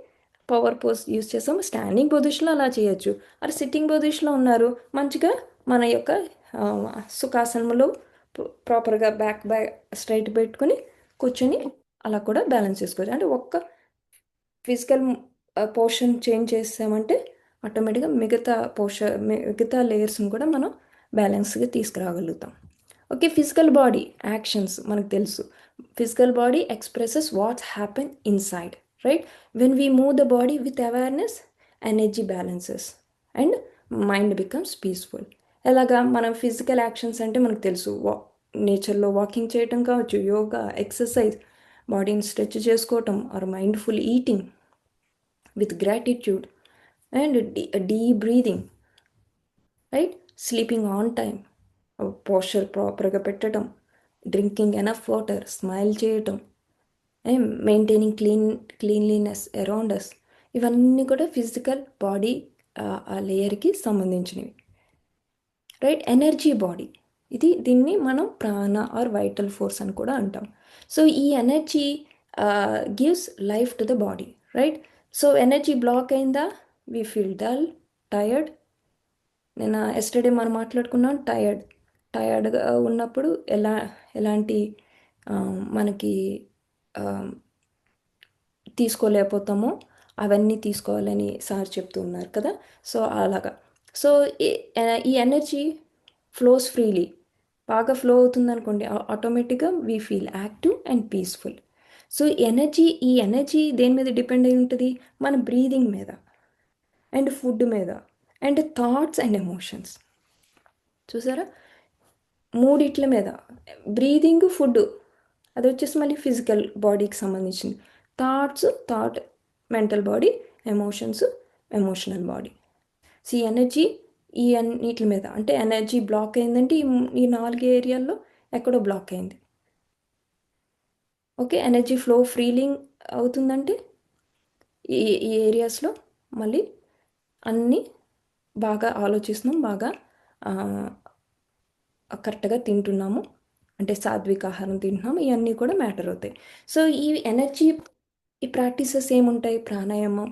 పవర్ పోజ్ యూజ్ చేస్తామో స్టాండింగ్ పొజిషన్లో అలా చేయొచ్చు. అది సిట్టింగ్ పొజిషన్లో ఉన్నారు, మంచిగా మన యొక్క సుఖాసనంలో ప్రాపర్గా బ్యాక్ స్ట్రైట్ పెట్టుకుని కూర్చొని అలా కూడా బ్యాలెన్స్ చేసుకోవచ్చు. అంటే ఒక్క ఫిజికల్ పోర్షన్ చేంజ్ చేసామంటే ఆటోమేటిక్గా మిగతా లేయర్స్ని కూడా మనం బ్యాలెన్స్గా తీసుకురాగలుగుతాం. ఓకే, ఫిజికల్ బాడీ యాక్షన్స్ మనకు తెలుసు. Physical body expresses watts happen inside, right? When we move the body with awareness, energy balances and mind becomes peaceful. ఎలాగా, మనం ఫిజికల్ యాక్షన్స్ అంటే మనకు తెలుసు, నేచర్లో వాకింగ్ చేయటం కావచ్చు, యోగా, ఎక్సర్సైజ్, బాడీని స్ట్రెచ్ చేసుకోవటం, or mindful eating with gratitude and deep breathing, right? Sleeping on time, posture ప్రాపర్గా పెట్టడం, డ్రింకింగ్ ఎనఫ్ వాటర్, స్మైల్ చేయటం, మెయింటైనింగ్ క్లీన్లీనెస్ అరౌండ్ అస్, ఇవన్నీ కూడా ఫిజికల్ బాడీ ఆ లేయర్కి సంబంధించినవి, రైట్? ఎనర్జీ బాడీ, దీన్ని మనం ప్రాణ ఆర్ వైటల్ ఫోర్స్ అని కూడా అంటాం. సో ఈ energy gives life to the body, right? So energy block అయిందా, వీ ఫీల్ డల్, టయర్డ్. నేను ఎస్టర్డే మనం మాట్లాడుకున్నాం, టయర్డ్గా ఉన్నప్పుడు ఎలాంటి మనకి తీసుకోలేకపోతామో అవన్నీ తీసుకోవాలని సార్ చెప్తూ ఉన్నారు కదా. సో అలాగా, సో ఈ ఎనర్జీ ఫ్లోస్ ఫ్రీలీ, బాగా ఫ్లో అవుతుంది అనుకోండి, ఆటోమేటిక్గా we feel active and peaceful. So ఈ ఎనర్జీ దేని మీద డిపెండ్ అయి ఉంటుంది, మన బ్రీదింగ్ మీద అండ్ ఫుడ్ మీద అండ్ థాట్స్ అండ్ ఎమోషన్స్. చూసారా, మూడిట్ల మీద, బ్రీదింగ్, ఫుడ్ అది వచ్చేసి మళ్ళీ ఫిజికల్ బాడీకి సంబంధించింది, thought mental body, emotional body. So ఈ ఎనర్జీ ఈ అన్నిటి మీద, అంటే ఎనర్జీ బ్లాక్ అయిందంటే ఈ 4 ఏరియాల్లో ఎక్కడో బ్లాక్ అయింది. ఓకే, ఎనర్జీ ఫ్లో ఫ్రీలింగ్ అవుతుందంటే ఈ ఏరియాస్లో మళ్ళీ అన్నీ బాగా ఆలోచిస్తున్నాం, బాగా కరెక్ట్గా తింటున్నాము, అంటే సాత్విక ఆహారం తింటున్నాము, ఇవన్నీ కూడా మ్యాటర్ అవుతాయి. సో ఈ ఎనర్జీ ఈ ప్రాక్టీసెస్ ఏముంటాయి, ప్రాణాయామం,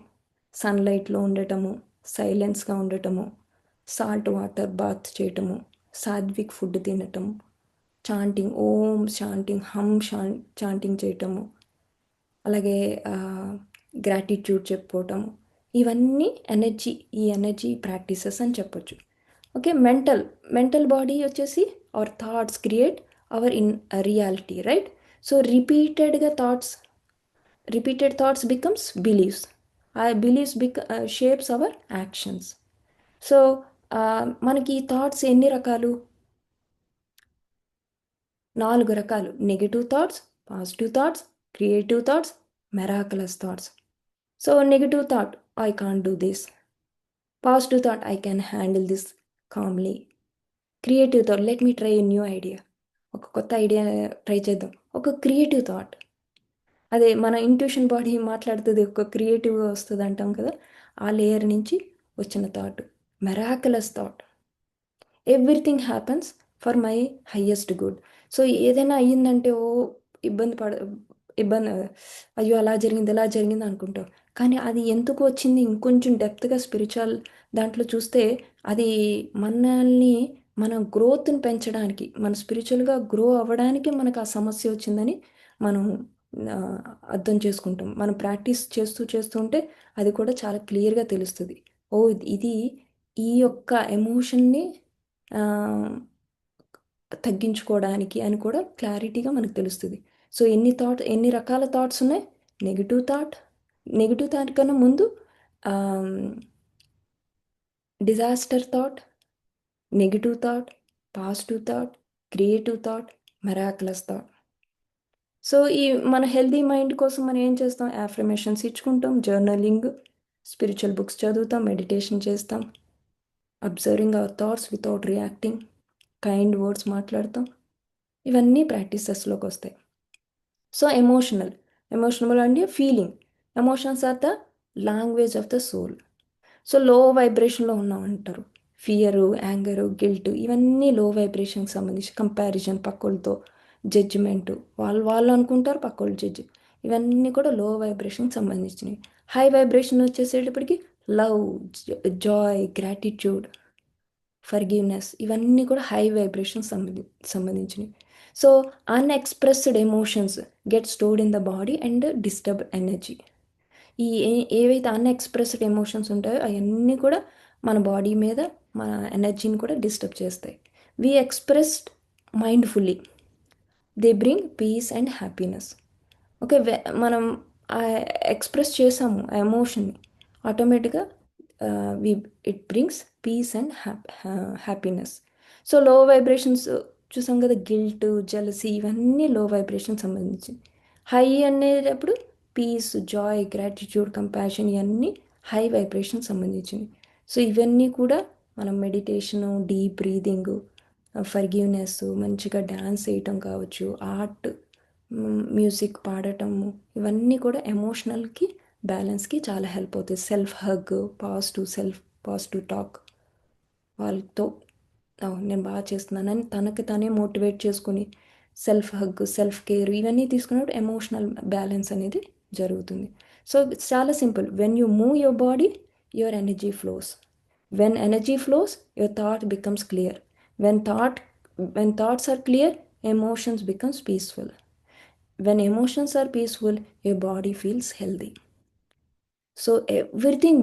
సన్లైట్లో ఉండటము, సైలెన్స్గా ఉండటము, సాల్ట్ వాటర్ బాత్ చేయటము, సాత్విక్ ఫుడ్ తినటము, చాంటింగ్, ఓం చాంటింగ్, చాంటింగ్ చేయటము, అలాగే గ్రాటిట్యూడ్ చెప్పుకోవటము, ఇవన్నీ ఈ ఎనర్జీ ప్రాక్టీసెస్ అని చెప్పొచ్చు. ఓకే, మెంటల్ బాడీ వచ్చేసి our thoughts create our reality, right? So repeated thoughts becomes believes, ఆ believes shapes our actions. So మనకి ఈ థాట్స్ ఎన్ని రకాలు, 4 రకాలు: negative thoughts, positive thoughts, creative thoughts, miraculous thoughts. So negative thought, I can't do this. Positive thought, I can handle this calmly. Creative thought, let me try a new idea, ఒక కొత్త idea try చేద్దాం, ఒక creative thought. అదే మన intuition body మాట్లాడుతుంది, ఒక క్రియేటివ్గా వస్తుంది అంటాం కదా, ఆ లేయర్ నుంచి వచ్చిన thought, miraculous thought. Everything happens for my highest good. So ఏదైనా అయ్యిందంటే ఇబ్బంది, అయ్యో అలా జరిగింది ఇలా జరిగింది అనుకుంటాం, కానీ అది ఎందుకు వచ్చింది ఇంకొంచెం డెప్త్గా స్పిరిచువల్ దాంట్లో చూస్తే అది మనల్ని మన గ్రోత్ని పెంచడానికి, మన స్పిరిచువల్గా గ్రో అవ్వడానికి మనకు ఆ సమస్య వచ్చిందని మనం ఆ, అర్థం చేసుకుంటాం. మనం ప్రాక్టీస్ చేస్తూ చేస్తూ ఉంటే అది కూడా చాలా క్లియర్గా తెలుస్తుంది. ఓ ఇది ఈ యొక్క ఎమోషన్ని తగ్గించుకోవడానికి అని కూడా క్లారిటీగా మనకు తెలుస్తుంది. సో ఎన్ని రకాల థాట్స్ ఉన్నాయి. నెగిటివ్ థాట్ కన్నా ముందు disaster thought, negative thought, positive thought, creative thought, miraculous thought. So ఈ మన హెల్దీ మైండ్ కోసం మనం ఏం చేస్తాం, అఫర్మేషన్స్ ఇచ్చుకుంటాం, జర్నలింగ్, స్పిరిచువల్ బుక్స్ చదువుతాం, మెడిటేషన్ చేస్తాం, observing our thoughts without reacting, kind words మాట్లాడతాం. ఇవన్నీ ప్రాక్టీసెస్లోకి వస్తాయి. సో ఎమోషనల్ అంటే feeling. Emotions are the language of the soul. So low వైబ్రేషన్లో ఉన్నామంటారు. ఫియరు, యాంగరు, గిల్ట్, ఇవన్నీ లో వైబ్రేషన్కి సంబంధించి. కంపారిజన్, పక్కలతో జడ్జిమెంటు, వాళ్ళు అనుకుంటారు, పక్కోళ్ళు జడ్జి, ఇవన్నీ కూడా లో వైబ్రేషన్కి సంబంధించినవి. హై వైబ్రేషన్ వచ్చేసేటప్పటికి లవ్, జాయ్, గ్రాటిట్యూడ్, ఫర్గివ్నెస్, ఇవన్నీ కూడా హై వైబ్రేషన్ సంబంధించినవి. So unexpressed emotions get stored in the body and disturb energy. ఏవైతే అన్ఎక్స్ప్రెస్డ్ ఎమోషన్స్ ఉంటాయో అవన్నీ కూడా మన బాడీ మీద మన ఎనర్జీని కూడా డిస్టర్బ్ చేస్తాయి. We expressed mindfully, they bring peace and happiness. Okay, మనం ఎక్స్ప్రెస్ చేసాము ఆ ఎమోషన్ని, ఆటోమేటిక్గా it brings peace and happiness. So low vibrations చూసాం కదా, గిల్ట్, జెలసీ, ఇవన్నీ లో వైబ్రేషన్ సంబంధించి. హై అనేటప్పుడు పీస్, జాయ్, గ్రాటిట్యూడ్, కంపాషన్, ఇవన్నీ హై వైబ్రేషన్ సంబంధించినవి. సో ఇవన్నీ కూడా మనం మెడిటేషను, డీప్ బ్రీదింగ్, ఫర్గివ్నెస్, మంచిగా డ్యాన్స్ వేయటం కావచ్చు, ఆర్ట్, మ్యూజిక్ పాడటము, ఇవన్నీ కూడా ఎమోషనల్కి బ్యాలెన్స్కి చాలా హెల్ప్ అవుతుంది. సెల్ఫ్ హగ్, పాజిటివ్ టాక్, వాళ్ళతో నేను బాగా చేస్తున్నానని తనకి తనే మోటివేట్ చేసుకుని సెల్ఫ్ హగ్, సెల్ఫ్ కేర్, ఇవన్నీ తీసుకున్నప్పుడు ఎమోషనల్ బ్యాలెన్స్ అనేది జరుగుతుంది. సో చాలా simple. When you move your body, your energy flows. When energy flows, your thought becomes clear. When thoughts are clear, emotions becomes peaceful. When emotions are peaceful, your body feels healthy. So everything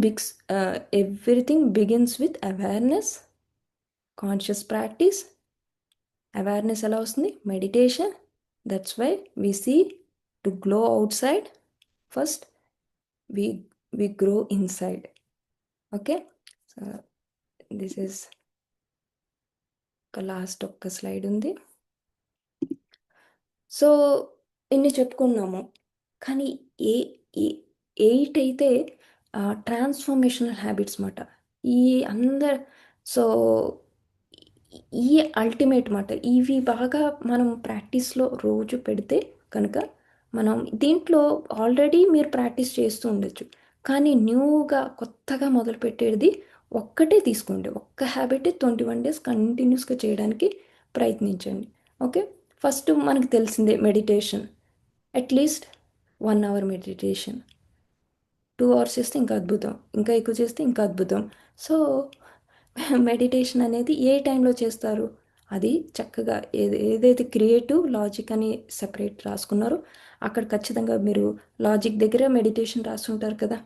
begins with awareness, conscious practice. Awareness ఎలా వస్తుంది? Meditation. That's why we see to glow outside, first we grow inside. Okay, so this is last ఒక్క slide ఉంది. So ఇన్ని చెప్పుకున్నాము, కానీ ఏ 8 అయితే transformational habits మాట. ఈ అందరు సో ఈ అల్టిమేట్ మాట, ఇవి బాగా మనం ప్రాక్టీస్లో రోజు పెడితే కనుక మనం దీంట్లో ఆల్రెడీ మీరు ప్రాక్టీస్ చేస్తూ ఉండొచ్చు, కానీ న్యూగా కొత్తగా మొదలుపెట్టేది ఒక్కటే తీసుకోండి. ఒక్క హ్యాబిట్ 21 days కంటిన్యూస్గా చేయడానికి ప్రయత్నించండి. ఓకే, ఫస్ట్ మనకు తెలిసిందే meditation, at least 1 hour meditation. 2 hours చేస్తే ఇంకా అద్భుతం, ఇంకా ఎక్కువ చేస్తే ఇంకా అద్భుతం. సో మెడిటేషన్ అనేది ఏ టైంలో చేస్తారు, అది చక్కగా ఏదైతే క్రియేటివ్, లాజిక్ అని సెపరేట్ రాసుకున్నారో అక్కడ ఖచ్చితంగా మీరు లాజిక్ దగ్గర మెడిటేషన్ రాసుంటారు కదా,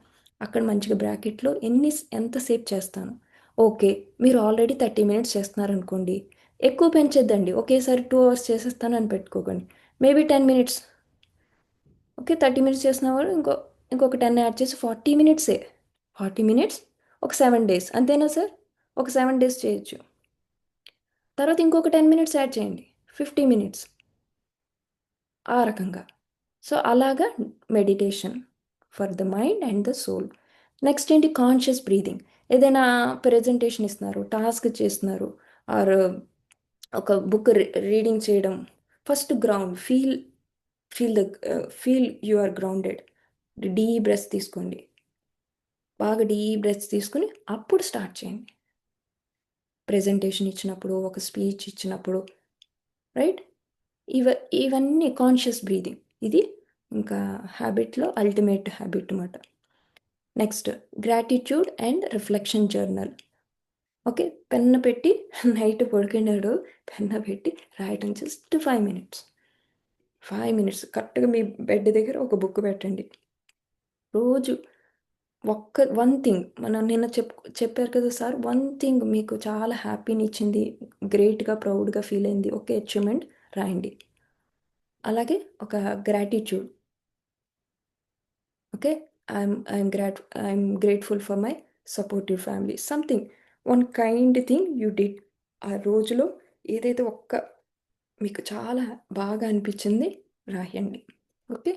అక్కడ మంచిగా బ్రాకెట్లో ఎంతసేపు చేస్తాను. ఓకే, మీరు ఆల్రెడీ 30 minutes చేస్తున్నారు అనుకోండి, ఎక్కువ పెంచొద్దండి, ఒకేసారి 2 hours చేసేస్తాను అని పెట్టుకోకండి. Maybe 10 minutes. ఓకే, 30 minutes చేసిన వాళ్ళు ఇంకొక 10 యాడ్ చేసి 40 minutes. 40 minutes ఒక 7 days, అంతేనా సార్? ఒక 7 days చేయొచ్చు. తర్వాత ఇంకొక 10 minutes యాడ్ చేయండి, 50 minutes, ఆ రకంగా. సో అలాగా meditation for the mind and the soul. Next ఏంటి? Conscious breathing. ఏదైనా ప్రజెంటేషన్ ఇస్తున్నారు, టాస్క్ చేస్తున్నారు, ఆర్ ఒక బుక్ రీడింగ్ చేయడం. First ground feel you are grounded. Deep breath తీసుకోండి, బాగా డీప్ బ్రెత్ తీసుకుని అప్పుడు స్టార్ట్ చేయండి. ప్రెజెంటేషన్ ఇచ్చినప్పుడు, ఒక స్పీచ్ ఇచ్చినప్పుడు, రైట్? ఇవన్నీ కాన్షియస్ బ్రీదింగ్. ఇది ఇంకా హ్యాబిట్లో అల్టిమేట్ హ్యాబిట్ అన్నమాట. Next gratitude and reflection journal. Okay, pen పెట్టి నైట్ పడుకున్నాడు, పెన్ను పెట్టి రాయటం జస్ట్ 5 minutes. 5 minutes కరెక్ట్గా మీ బెడ్ దగ్గర ఒక బుక్ పెట్టండి. రోజు వన్ థింగ్, మనం నిన్న చెప్పారు కదా సార్, వన్ థింగ్ మీకు చాలా హ్యాపీని ఇచ్చింది, గ్రేట్గా ప్రౌడ్గా ఫీల్ అయింది, ఒక అచీవ్మెంట్ రాయండి. అలాగే ఒక gratitude. Okay, I'm grateful for my supportive family, something one kind thing you did. ఆ రోజులో ఏదైతే మీకు చాలా బాగా అనిపించింది రాయండి. ఓకే,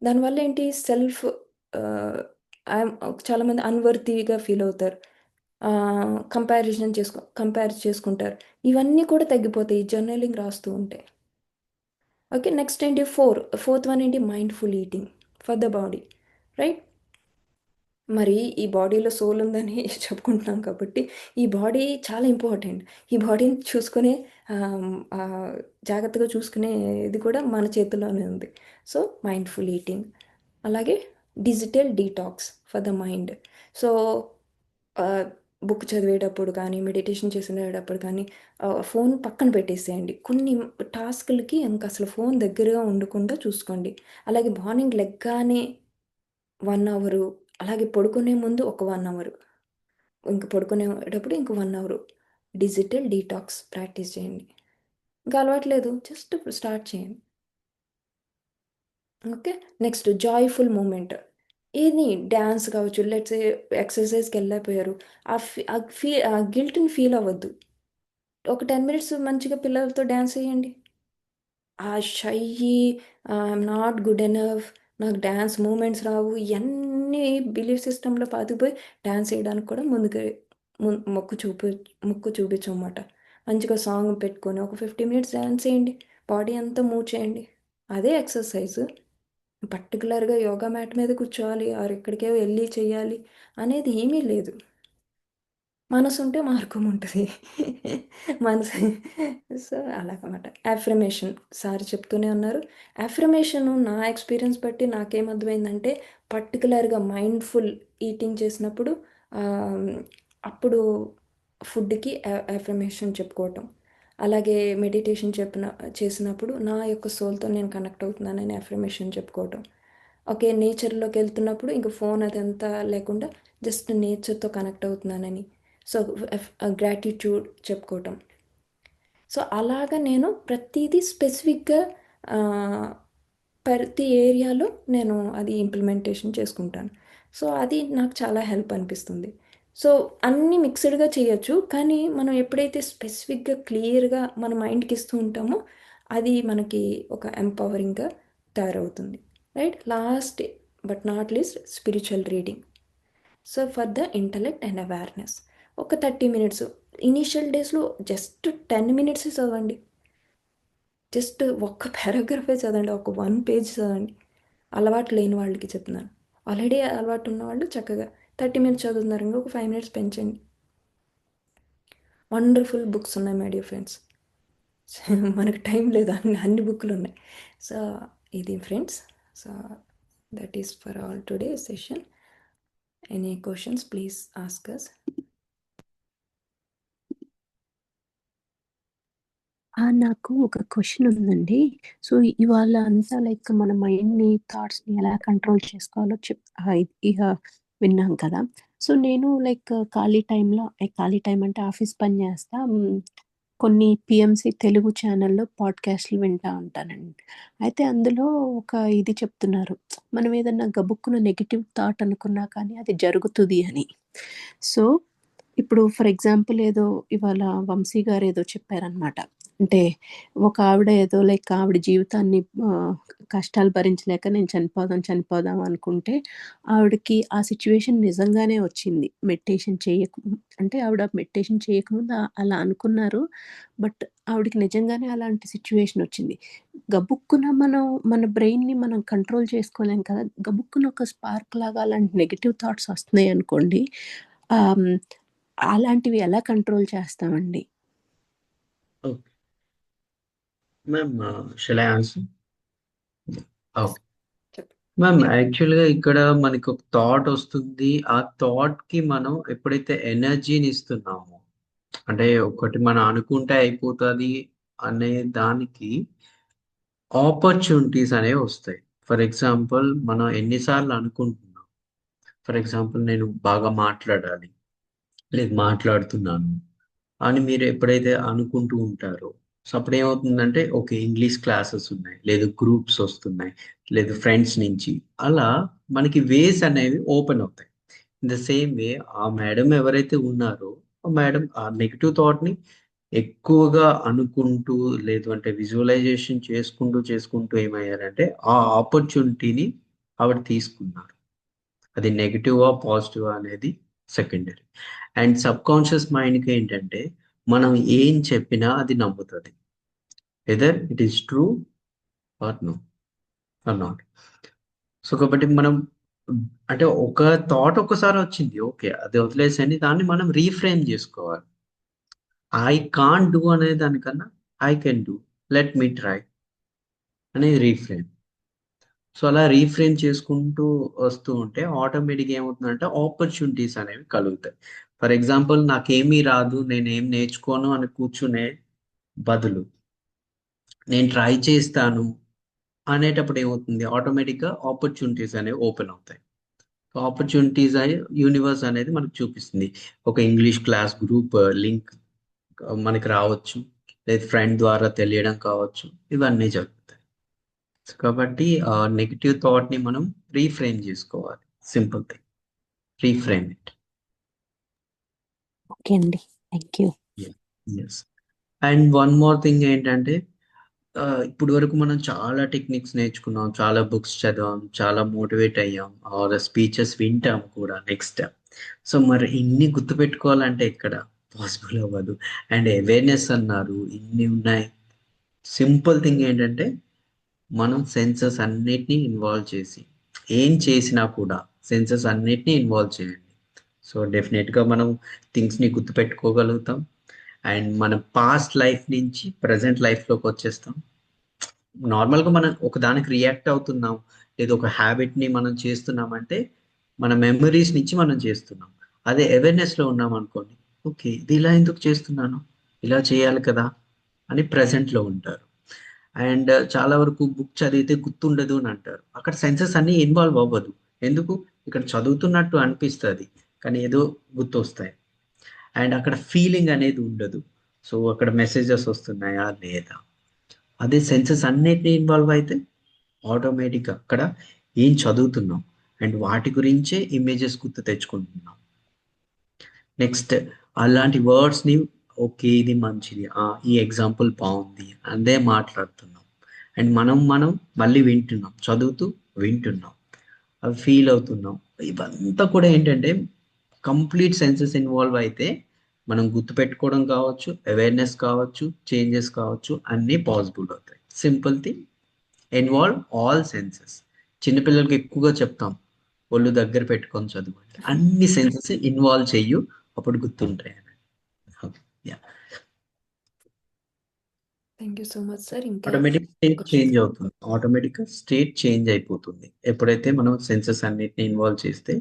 దానివల్ల ఏంటి, చాలామంది అన్వర్తీగా ఫీల్ అవుతారు, కంపేర్ చేసుకుంటారు. ఇవన్నీ కూడా తగ్గిపోతాయి జర్నలింగ్ రాస్తూ ఉంటే. ఓకే, నెక్స్ట్ ఏంటి, ఫోర్త్ వన్ ఏంటి, mindful eating for the body, right? మరి ఈ బాడీలో సోల్ ఉందని చెప్పుకుంటున్నాం కాబట్టి ఈ బాడీ చాలా ఇంపార్టెంట్. ఈ బాడీని చూసుకునే జాగ్రత్తగా చూసుకునేది కూడా మన చేతిలోనే ఉంది. సో మైండ్ఫుల్ ఈటింగ్, అలాగే digital detox for the mind. So book చదివేటప్పుడు కానీ, మెడిటేషన్ చేసేటప్పుడు కానీ ఫోన్ పక్కన పెట్టేసేయండి. కొన్ని టాస్క్లకి ఇంకా అసలు ఫోన్ దగ్గరగా ఉండకుండా చూసుకోండి. అలాగే మార్నింగ్ లెగ్గానే 1 అవరు, అలాగే పడుకునే ముందు ఒక 1 అవరు, ఇంక పడుకునేటప్పుడు ఇంక 1 అవరు డిజిటల్ డీటాక్స్ ప్రాక్టీస్ చేయండి. ఇంకా అలవాట్లేదు, జస్ట్ స్టార్ట్ చేయండి. Okay, next joyful moment. ఏది డ్యాన్స్ కావచ్చు, లెట్స్ ఎక్సర్సైజ్కి వెళ్ళిపోయారు, ఆ గిల్ట్ని ఫీల్ అవ్వద్దు. ఒక 10 minutes మంచిగా పిల్లలతో డ్యాన్స్ వేయండి. ఆ shy, I'm not good enough, నాకు డ్యాన్స్ మూమెంట్స్ రావు, ఇవన్నీ బిలీఫ్ సిస్టంలో పాతిపోయి డ్యాన్స్ వేయడానికి కూడా మొక్కు చూపించమాట. మంచిగా సాంగ్ పెట్టుకొని ఒక 50 minutes డ్యాన్స్ వేయండి, బాడీ అంతా మూవ్ చేయండి. అదే ఎక్సర్సైజ్. పర్టికులర్గా యోగా మ్యాట్ మీద కూర్చోవాలి, ఆర్ ఎక్కడికే వెళ్ళి చేయాలి అనేది ఏమీ లేదు. మనసు ఉంటే మార్గం ఉంటుంది. మనసు. సో అలాగన్నమాట. అఫర్మేషన్ సార్ చెప్తూనే ఉన్నారు. అఫర్మేషన్ నా ఎక్స్పీరియన్స్ బట్టి నాకేమర్థమైందంటే, పర్టికులర్గా మైండ్ఫుల్ ఈటింగ్ చేసినప్పుడు అప్పుడు ఫుడ్కి అఫర్మేషన్ చెప్పుకోవటం, అలాగే మెడిటేషన్ చేసినప్పుడు నా యొక్క సోల్తో నేను కనెక్ట్ అవుతున్నానని అఫర్మేషన్ చెప్పుకోవటం. ఓకే, నేచర్లోకి వెళ్తున్నప్పుడు ఇంక ఫోన్ అదంతా లేకుండా జస్ట్ నేచర్తో కనెక్ట్ అవుతున్నానని, సో గ్రాటిట్యూడ్ చెప్పుకోవటం. సో అలాగా నేను ప్రతిదీ స్పెసిఫిక్గా ప్రతి ఏరియాలో నేను అది ఇంప్లిమెంటేషన్ చేసుకుంటాను. సో అది నాకు చాలా హెల్ప్ అనిపిస్తుంది. సో అన్నీ మిక్స్డ్గా చేయొచ్చు, కానీ మనం ఎప్పుడైతే స్పెసిఫిక్గా క్లియర్గా మన మైండ్కి ఇస్తూ ఉంటామో అది మనకి ఒక ఎంపవరింగ్గా తయారవుతుంది, right? Last but not least spiritual reading. So for the intellect and awareness ఒక 30 minutes. ఇనీషియల్ డేస్లో జస్ట్ 10 minutes చదవండి, జస్ట్ ఒక్క పారాగ్రఫే చదవండి, ఒక 1 page చదవండి. అలవాటు లేని వాళ్ళకి చెప్తున్నాను. ఆల్రెడీ అలవాటు ఉన్న వాళ్ళు చక్కగా 30 minutes చదువుతున్నారు, ఇంకొక 5 minutes పెంచండి. వండర్ఫుల్ బుక్స్ ఉన్నాయి మై డియర్ ఫ్రెండ్స్. మనకు టైం లేదు, అన్ని బుక్లు ఉన్నాయి. సో ఇది friends. So that is for all today session. Any questions please ask us. నాకు ఒక క్వశ్చన్ ఉందండి. సో ఇవాళ అంతా లైక్ మన మైండ్‌ని, థాట్స్‌ని ఎలా కంట్రోల్ చేసుకోవాలో ఇక విన్నాం కదా! సో నేను లైక్ ఖాళీ టైం అంటే ఆఫీస్ పని చేస్తా. కొన్ని పిఎంసి తెలుగు ఛానల్‌లో పాడ్‌కాస్ట్‌లు వింటా ఉంటానండి. అయితే అందులో ఒక ఇది చెప్తున్నారు, మనం ఏదన్నా గబుక్కున నెగెటివ్ థాట్ అనుకున్నా కానీ అది జరుగుతుంది అని. సో ఇప్పుడు ఫర్ ఎగ్జాంపుల్ ఇవాళ వంశీ గారు ఏదో చెప్పారనమాట. అంటే ఒక ఆవిడ ఏదో లైక్ ఆవిడ జీవితాన్ని కష్టాలు భరించలేక నేను చనిపోదాం అనుకుంటే ఆవిడకి ఆ సిచ్యువేషన్ నిజంగానే వచ్చింది. అంటే ఆవిడ మెడిటేషన్ చేయకముందు అలా అనుకున్నారు. బట్ ఆవిడకి నిజంగానే అలాంటి సిచ్యువేషన్ వచ్చింది. గబుక్కున మన బ్రెయిన్‌ని మనం కంట్రోల్ చేసుకోలేం కదా! గబుక్కున ఒక స్పార్క్ లాగా అలాంటి నెగెటివ్ థాట్స్ వస్తున్నాయనుకోండి. ఆహ్, హ్మ్, అలాంటివి ఎలా కంట్రోల్ చేస్తామండి? Okay. Ma'am shall I answer? Okay. చెప్పు. మ్యామ్ యాక్చువల్‌గా ఇక్కడ మనకి ఒక థాట్ వస్తుంది. ఆ థాట్‌కి మనం ఎప్పుడైతే ఎనర్జీని ఇస్తున్నామో, అంటే ఒకటి మనం అనుకుంటే అయిపోతది అనే దానికి ఆపర్చునిటీస్ అనేవి వస్తాయి. ఫర్ ఎగ్జాంపుల్ మనం ఎన్ని సార్లు అనుకుంటున్నాం. ఫర్ ఎగ్జాంపుల్ నేను బాగా మాట్లాడాలి, లేదు మాట్లాడుతున్నాను అని మీరు ఎప్పుడైతే అనుకుంటూ ఉంటారో, సో అప్పుడు ఏమవుతుందంటే ఓకే ఇంగ్లీష్ క్లాసెస్ ఉన్నాయి, లేదు గ్రూప్స్ వస్తున్నాయి, లేదు ఫ్రెండ్స్ నుంచి అలా మనకి వేస్ అనేవి ఓపెన్ అవుతాయి. ఇన్ ద సేమ్ వే ఆ మేడం ఎవరైతే ఉన్నారో ఆ మేడం ఆ నెగిటివ్ థాట్ని ఎక్కువగా అనుకుంటూ లేదు అంటే విజువలైజేషన్ చేసుకుంటూ ఏమయ్యారంటే ఆ ఆపర్చునిటీని ఆవిడ తీసుకున్నారు. అది నెగిటివా పాజిటివా అనేది సెకండరీ. అండ్ సబ్ కాన్షియస్ మైండ్కి ఏంటంటే మనం ఏం చెప్పినా అది నమ్ముతుంది, either it is true or no or not. So కాబట్టి మనం అంటే ఒక థాట్ ఒక్కసారి వచ్చింది ఓకే అది వదిలేసని దాన్ని మనం రీఫ్రేమ్ చేసుకోవాలి. ఐ కాంట్ డూ అనే దానికన్నా I can do, let me try అనేది రీఫ్రేమ్. సో అలా రీఫ్రేమ్ చేసుకుంటూ వస్తూ ఉంటే ఆటోమేటిక్గా ఏమవుతుందంటే ఆపర్చునిటీస్ అనేవి కలుగుతాయి. ఫర్ ఎగ్జాంపుల్ నాకేమీ రాదు నేనేం నేర్చుకోను అని కూర్చునే బదులు నేను ట్రై చేస్తాను అనేటప్పుడు ఏమవుతుంది ఆటోమేటిక్గా ఆపర్చునిటీస్ అనేవి ఓపెన్ అవుతాయి. ఆపర్చునిటీస్ అయి యూనివర్స్ అనేది మనకు చూపిస్తుంది. ఒక ఇంగ్లీష్ క్లాస్ గ్రూప్ లింక్ మనకి రావచ్చు, లేదు ఫ్రెండ్ ద్వారా తెలియడం కావచ్చు, ఇవన్నీ జరుగుతాయి. కాబట్టి ఆ నెగిటివ్ థాట్ ని మనం రీఫ్రేమ్ చేసుకోవాలి. Simple thing, reframe it. Okay అండి. Thank you. Yes. And one more thing ఏంటంటే ఇప్పుడు వరకు మనం చాలా టెక్నిక్స్ నేర్చుకున్నాం, చాలా బుక్స్ చదివాం, చాలా మోటివేట్ అయ్యాం, ఆర్ స్పీచెస్ వింటాం కూడా నెక్స్ట్. సో మరి ఇన్ని గుర్తుపెట్టుకోవాలంటే ఎక్కడ పాసిబుల్ అవ్వదు. అండ్ అవేర్నెస్ అన్నారు ఇన్ని ఉన్నాయి. సింపుల్ థింగ్ ఏంటంటే మనం సెన్సెస్ అన్నిటినీ ఇన్వాల్వ్ చేసి ఏం చేసినా కూడా సెన్సెస్ అన్నిటినీ ఇన్వాల్వ్ చేయండి. సో డెఫినెట్గా మనం థింగ్స్ని గుర్తుపెట్టుకోగలుగుతాం. అండ్ మన పాస్ట్ లైఫ్ నుంచి ప్రజెంట్ లైఫ్లోకి వచ్చేస్తాం. నార్మల్గా మనం ఒక దానికి రియాక్ట్ అవుతున్నాం, లేదా ఒక హ్యాబిట్ని మనం చేస్తున్నామంటే మన మెమరీస్ నుంచి మనం చేస్తున్నాం. అదే అవేర్నెస్లో ఉన్నాం అనుకోండి, ఓకే ఇది ఇలా ఎందుకు చేస్తున్నాను, ఇలా చేయాలి కదా అని ప్రజెంట్లో ఉంటారు. అండ్ చాలా వరకు బుక్ చదివితే గుర్తుండదు అని అంటారు. అక్కడ సెన్సెస్ అన్ని ఇన్వాల్వ్ అవ్వదు. ఎందుకు, ఇక్కడ చదువుతున్నట్టు అనిపిస్తుంది కానీ ఏదో గుర్తొస్తాయి. అండ్ అక్కడ ఫీలింగ్ అనేది ఉండదు. సో అక్కడ మెసేజెస్ వస్తున్నాయా లేదా. అదే సెన్సెస్ అన్నిటిని ఇన్వాల్వ్ అయితే ఆటోమేటిక్గా అక్కడ ఏం చదువుతున్నాం అండ్ వాటి గురించే ఇమేజెస్ గుర్తు తెచ్చుకుంటున్నాం. నెక్స్ట్ అలాంటి వర్డ్స్ని ఓకే ఇది మంచిది, ఈ ఎగ్జాంపుల్ బాగుంది అదే మాట్లాడుతున్నాం. అండ్ మనం మళ్ళీ వింటున్నాం, చదువుతూ వింటున్నాం, అవి ఫీల్ అవుతున్నాం. ఇవంతా కూడా ఏంటంటే కంప్లీట్ సెన్సెస్ ఇన్వాల్వ్ అయితే మనం గుర్తుపెట్టుకోవడం కావచ్చు, అవేర్నెస్ కావచ్చు, చేంజెస్ కావచ్చు, అన్నీ పాసిబుల్ అవుతాయి. Simple thing, involve all senses. చిన్నపిల్లలకి ఎక్కువగా చెప్తాం ఒళ్ళు దగ్గర పెట్టుకొని చదవండి, అన్ని సెన్సెస్ ఇన్వాల్వ్ చెయ్యు అప్పుడు గుర్తుంటాయి అని. Yeah, thank you so much sir. ఇంకా ఆటోమేటిక్ స్టేట్ క్వశ్చన్స్? చేంజ్ అవుతుంది. ఆటోమేటిక్గా స్టేట్ చేంజ్ అయిపోతుంది ఎప్పుడైతే మనం సెన్సెస్ అన్నిటిని ఇన్వాల్వ్ చేస్తే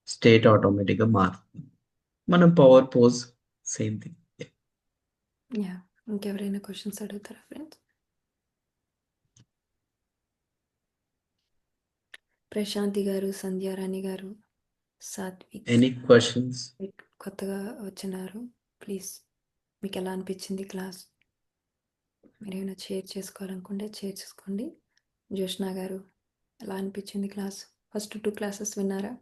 స్టేట్ ఆటోమేటిక్గా మారుతుంది. మనం power pose same thing. Yeah, ఇంకెవరైనా క్వశ్చన్స్ అడుగుతారా ఫ్రెండ్స్? ప్రశాంతి గారు, సంధ్యారాణి గారు, సాత్విక్, ఎనీ క్వశ్చన్స్? కొత్తగా వచ్చినారు. ప్లీజ్, మీకు ఎలా అనిపించింది క్లాస్? మీరు ఏమైనా షేర్ చేసుకోవాలనుకుంటే షేర్ చేసుకోండి. జోష్నా గారు, ఎలా అనిపించింది క్లాస్? ఫస్ట్ 2 క్లాసెస్ విన్నారా?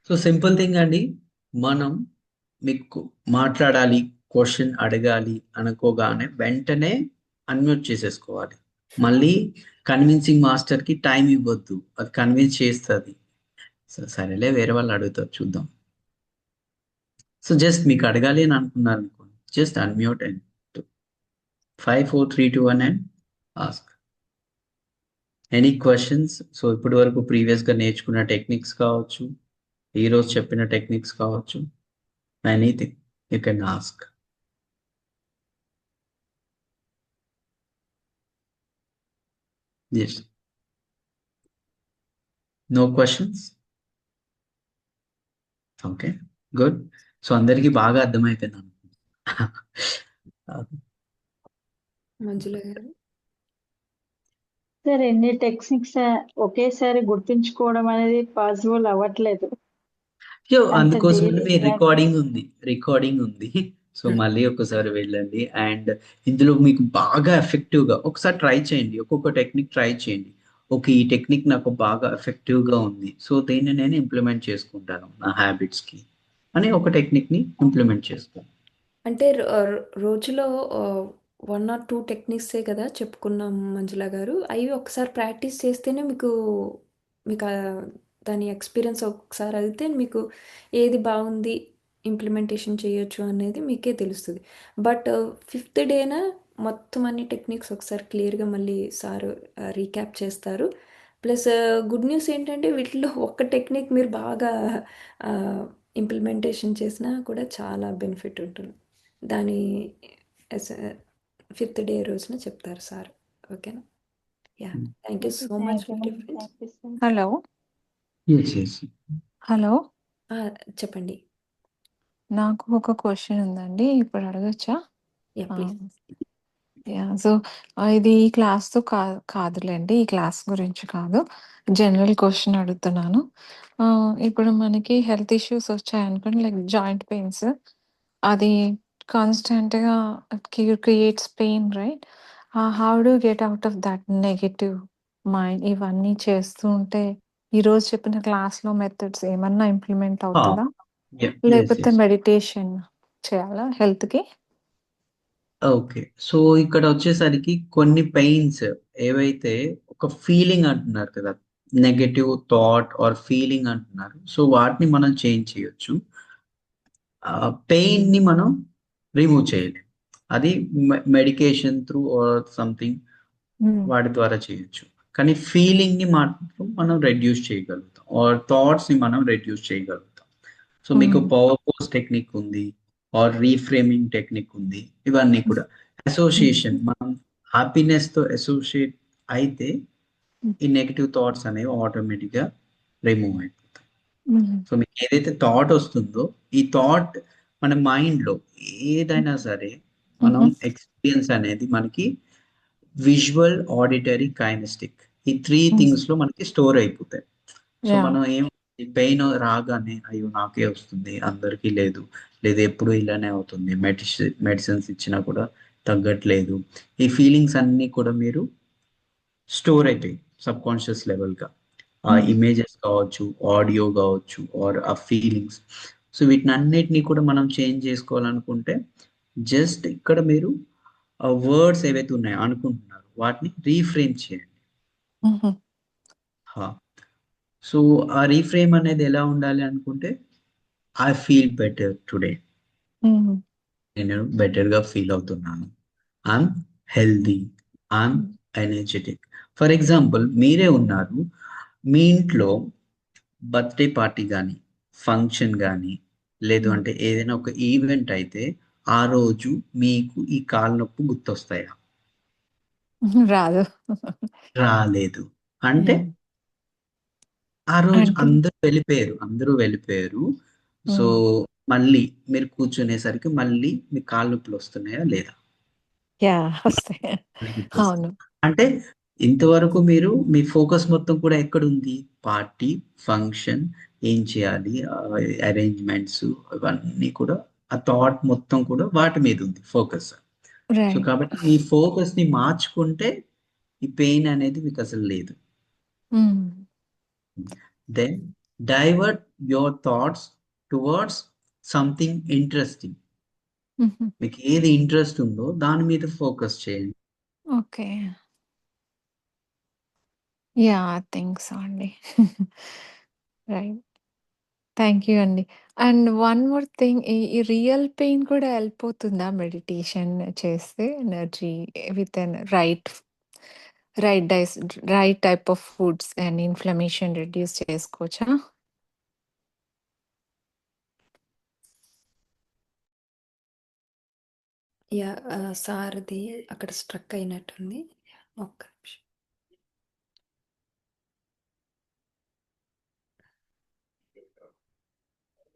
సో సింపుల్ థింగ్ అండి, మనం మీకు మాట్లాడాలి, క్వశ్చన్ అడగాలి అనుకోగానే వెంటనే అన్మ్యూట్ చేసేసుకోవాలి. మళ్ళీ కన్విన్సింగ్ మాస్టర్కి టైం ఇవ్వద్దు, అది కన్విన్స్ చేస్తుంది. సో సరేలే వేరే వాళ్ళు అడుగుతారు చూద్దాం. సో జస్ట్ మీకు అడగాలి అని అనుకున్నారు అనుకోండి, just unmute and 5, 4, 3, 2, 1 and ask. Any questions? So ఇప్పటి వరకు ప్రీవియస్గా నేర్చుకున్న టెక్నిక్స్ కావచ్చు, ఈరోజు చెప్పిన టెక్నిక్స్ కావచ్చు, anything you can ask. Yes, no questions? Okay, good. So అందరికీ బాగా అర్థమైపోయింది అనుకుంటా. మంజుల గారు. సార్ ఎన్ని టెక్నిక్స్ ఒకేసారి గుర్తుంచుకోవడం అనేది పాసిబుల్ అవ్వట్లేదు. అంత అందుకోసమని మీ డీటెయిల్ రికార్డింగ్ ఉంది. సో మళ్ళీ ఒకసారి వెళ్ళండి అండ్ ఇందులో మీకు బాగా ఎఫెక్టివ్ గా ఒకసారి ట్రై చేయండి. ఒక్కొక్క టెక్నిక్ ట్రై చేయండి. ఓకే, ఈ టెక్నిక్ నాకు బాగా ఎఫెక్టివ్ గా ఉంది, సో దీన్ని నేను ఇంప్లిమెంట్ చేసుకుంటాను నా హ్యాబిట్స్ కి అని ఒక టెక్నిక్ ని ఇంప్లిమెంట్ చేసుకోండి. అంటే రోజులో 1 or 2 టెక్నిక్సే కదా చెప్పుకున్నాం మంజుల గారు. అవి ఒకసారి ప్రాక్టీస్ చేస్తేనే మీకు మీకు దాని ఎక్స్పీరియన్స్ ఒకసారి అయితే మీకు ఏది బాగుంది, ఇంప్లిమెంటేషన్ చేయొచ్చు అనేది మీకే తెలుస్తుంది. బట్ 5th డేన మొత్తం అన్ని టెక్నిక్స్ ఒకసారి క్లియర్గా మళ్ళీ సార్ రీక్యాప్ చేస్తారు. ప్లస్ గుడ్ న్యూస్ ఏంటంటే వీటిలో ఒక్క టెక్నిక్ మీరు బాగా ఇంప్లిమెంటేషన్ చేసినా కూడా చాలా బెనిఫిట్ ఉంటుంది. దాని 5th డే రోజున చెప్తారు సార్. ఓకేనా? Yeah, thank you so much for difference. Hello Yes. Hello చెప్పండి. నాకు ఒక క్వశ్చన్ ఉందండి, ఇప్పుడు అడగచ్చా? Yeah, please. యా, సో ఇది ఈ క్లాస్తో కాదులేండి, ఈ క్లాస్ గురించి కాదు, జనరల్ క్వశ్చన్ అడుగుతున్నాను. ఇప్పుడు మనకి హెల్త్ ఇష్యూస్ వచ్చాయనుకోండి, లైక్ జాయింట్ పెయిన్స్, అది కాన్స్టెంట్గా creates pain, right? How do get out of that negative mind? ఇవన్నీ చేస్తూ ఉంటే ఈరోజు చెప్పిన క్లాస్లో మెథడ్స్ ఏమన్నా ఇంప్లిమెంట్ అవుతుందా, లేకపోతే మెడిటేషన్ చేయాలా హెల్త్కి? ఓకే, సో ఇక్కడ వచ్చేసరికి కొన్ని పెయిన్స్ ఏవైతే ఒక ఫీలింగ్ అంటున్నారు కదా, నెగటివ్ థాట్ ఆర్ ఫీలింగ్ అంటున్నారు, సో వాటిని మనం చేంజ్ చేయొచ్చు. పెయిన్ ని మనం రిమూవ్ చేయలేం, అది మెడికేషన్ త్రూ ఆర్ సంథింగ్ వాటి ద్వారా చేయొచ్చు. కానీ ఫీలింగ్ ని మాత్రం మనం రెడ్యూస్ చేయగలుగుతాం, ఆర్ థాట్స్ ని మనం రెడ్యూస్ చేయగలుగుతాం. సో మీకు పవర్ పోజ్ టెక్నిక్ ఉంది, ఆర్ రీఫ్రేమింగ్ టెక్నిక్ ఉంది, ఇవన్నీ కూడా అసోసియేషన్. మనం హ్యాపీనెస్ తో అసోసియేట్ అయితే ఈ నెగిటివ్ థాట్స్ అనేవి ఆటోమేటిక్ గా రిమూవ్ అయిపోతాయి. సో మీకు ఏదైతే థాట్ వస్తుందో, ఈ థాట్ మన మైండ్ లో ఏదైనా సరే మనం ఎక్స్పీరియన్స్ అనేది మనకి విజువల్, ఆడిటరీ, కైనెస్టిక్, ఈ 3 థింగ్స్ లో మనకి స్టోర్ అయిపోతాయి. సో మనం పెయిన్ రాగానే అయ్యో నాకే వస్తుంది, అందరికీ లేదు, లేదా ఎప్పుడు ఇలానే అవుతుంది, మెడిసిన్స్ ఇచ్చినా కూడా తగ్గట్లేదు, ఈ ఫీలింగ్స్ అన్ని కూడా మీరు స్టోర్ అయిపోయి సబ్ కాన్షియస్ లెవెల్ గా ఆ ఇమేజెస్ కావచ్చు, ఆడియో కావచ్చు, ఆర్ ఆ ఫీలింగ్స్. సో వీటిని అన్నిటినీ కూడా మనం చేంజ్ చేసుకోవాలనుకుంటే జస్ట్ ఇక్కడ మీరు ఆ వర్డ్స్ ఏవైతే ఉన్నాయో అనుకుంటున్నారు వాటిని రీఫ్రేమ్ చేయండి. సో ఆ రీఫ్రేమ్ అనేది ఎలా ఉండాలి అనుకుంటే, ఐ ఫీల్ బెటర్ టుడే, నేను బెటర్ గా ఫీల్ అవుతున్నాను, I'm healthy, I'm energetic. For example మీరే ఉన్నారు, మీ ఇంట్లో బర్త్డే పార్టీ కానీ, ఫంక్షన్ కానీ, లేదు అంటే ఏదైనా ఒక ఈవెంట్ అయితే ఆ రోజు మీకు ఈ కాలు నొప్పి గుర్తొస్తాయా? రాదు. రాలేదు. అంటే ఆ రోజు అందరూ వెళ్ళిపోయారు. సో మళ్ళీ మీరు కూర్చునేసరికి మళ్ళీ మీ కాళ్ళు నొప్పులు వస్తున్నాయా లేదా? వస్తాయి. అవును. అంటే ఇంతవరకు మీరు మీ ఫోకస్ మొత్తం కూడా ఎక్కడుంది? పార్టీ, ఫంక్షన్, ఏం చేయాలి, అరేంజ్మెంట్స్, ఇవన్నీ కూడా ఆ థాట్ మొత్తం కూడా వాటి మీద ఉంది ఫోకస్. సో కాబట్టి మీ ఫోకస్ ని మార్చుకుంటే ఈ పెయిన్ అనేది మీకు అసలు లేదు. Then divert your thoughts towards something interesting. మీకు ఏది ఇంట్రెస్ట్ ఉందో దాని మీద ఫోకస్ చేయండి. ఓకే, థింక్స్ అండి. రైట్, థ్యాంక్ యూ అండి. అండ్ వన్ మోర్ థింగ్ ఈ రియల్ పెయిన్ కూడా వెళ్ళిపోతుందా మెడిటేషన్ చేస్తే? Energy with and right diets right type of foods and inflammation reduce చేసుకోవచ్చా? యా సార్ది అక్కడ స్ట్రక్ అయినట్టుంది. ఒక్క నిమిషం.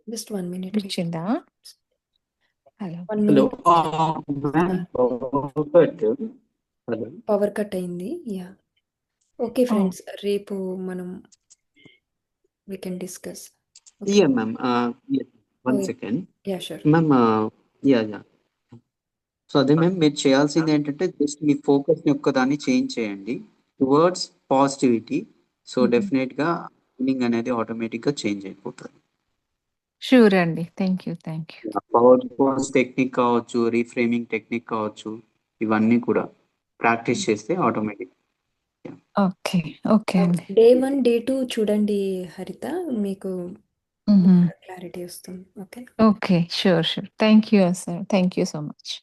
Just 1 minute wait. వచ్చిందా? Hello 1 hello minute. Ma'am hello power cut అయింది. యా ఓకే ఫ్రెండ్స్, రేపు మనం we can discuss. Okay. Yeah ma'am one second yeah sure. Ma'am yeah so అదే మ్యామ్ మీరు చేయాల్సింది ఏంటంటే జస్ట్ మీ ఫోకస్ యొక్క దాన్ని చేంజ్ చేయండి టువర్డ్స్ పాజిటివిటీ. సో డెఫినెట్ గా ఫీలింగ్ అనేది ఆటోమేటిక్ గా చేంజ్ అయిపోతుంది. షూర్ అండి. Thank you. Power pose technique కావచ్చు, రీఫ్రేమింగ్ టెక్నిక్ కావచ్చు, ఇవన్నీ కూడా ప్రాక్టీస్ చేస్తే ఆటోమేటిక్. ఓకే. ఓకే అండి. డే 1, డే 2 చూడండి హరిత, మీకు క్లారిటీ వస్తుంది. Okay. Okay. Sure. Thank you sir. Thank you so much.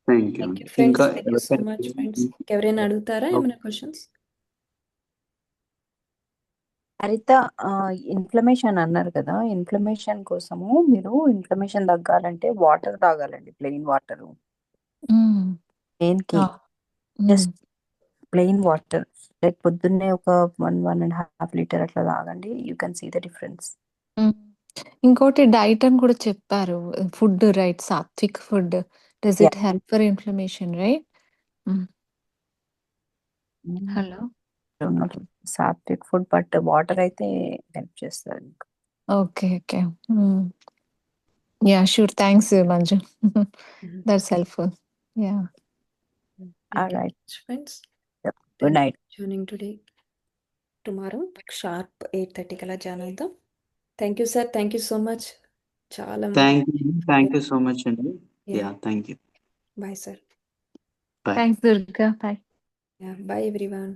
Thank you thank you అండి. ఫ్రెండ్స్. ఇంకా thank you so much friends. ఎవరైనా అడుగుతారా ఏమైనా క్వశ్చన్స్? హరిత, ఇన్ఫ్లమేషన్ అన్నారు కదా, ఇన్ఫ్లమేషన్ కోసము మీరు ఇన్ఫ్లమేషన్ తగ్గాలంటే వాటర్ తాగాలండి, ప్లెయిన్ వాటర్. దేనికి? జస్ట్ ప్లెయిన్ వాటర్, లైక్ పొద్దున్నే ఒక 1.5 లీటర్ అట్లా తాగండి. You can see the difference. ఇంకోటి డైట్ అని కూడా చెప్పారు. Food right, sattvic food. Does it help for inflammation right? Hello. Sattvic food, but water అయితే హెల్ప్ చేస్తుంది. Okay. Yeah sure. Thanks Manju. That's helpful. Yeah. Alright. Friends, Good night. joining today. Tomorrow sharp 8:30 కల్లా join అవుదాం. Thank you sir. Thank you so much. చాలా thank you so much అండి. Yeah thank you. Bye sir. Bye. Thanks Durga. Bye. Bye everyone.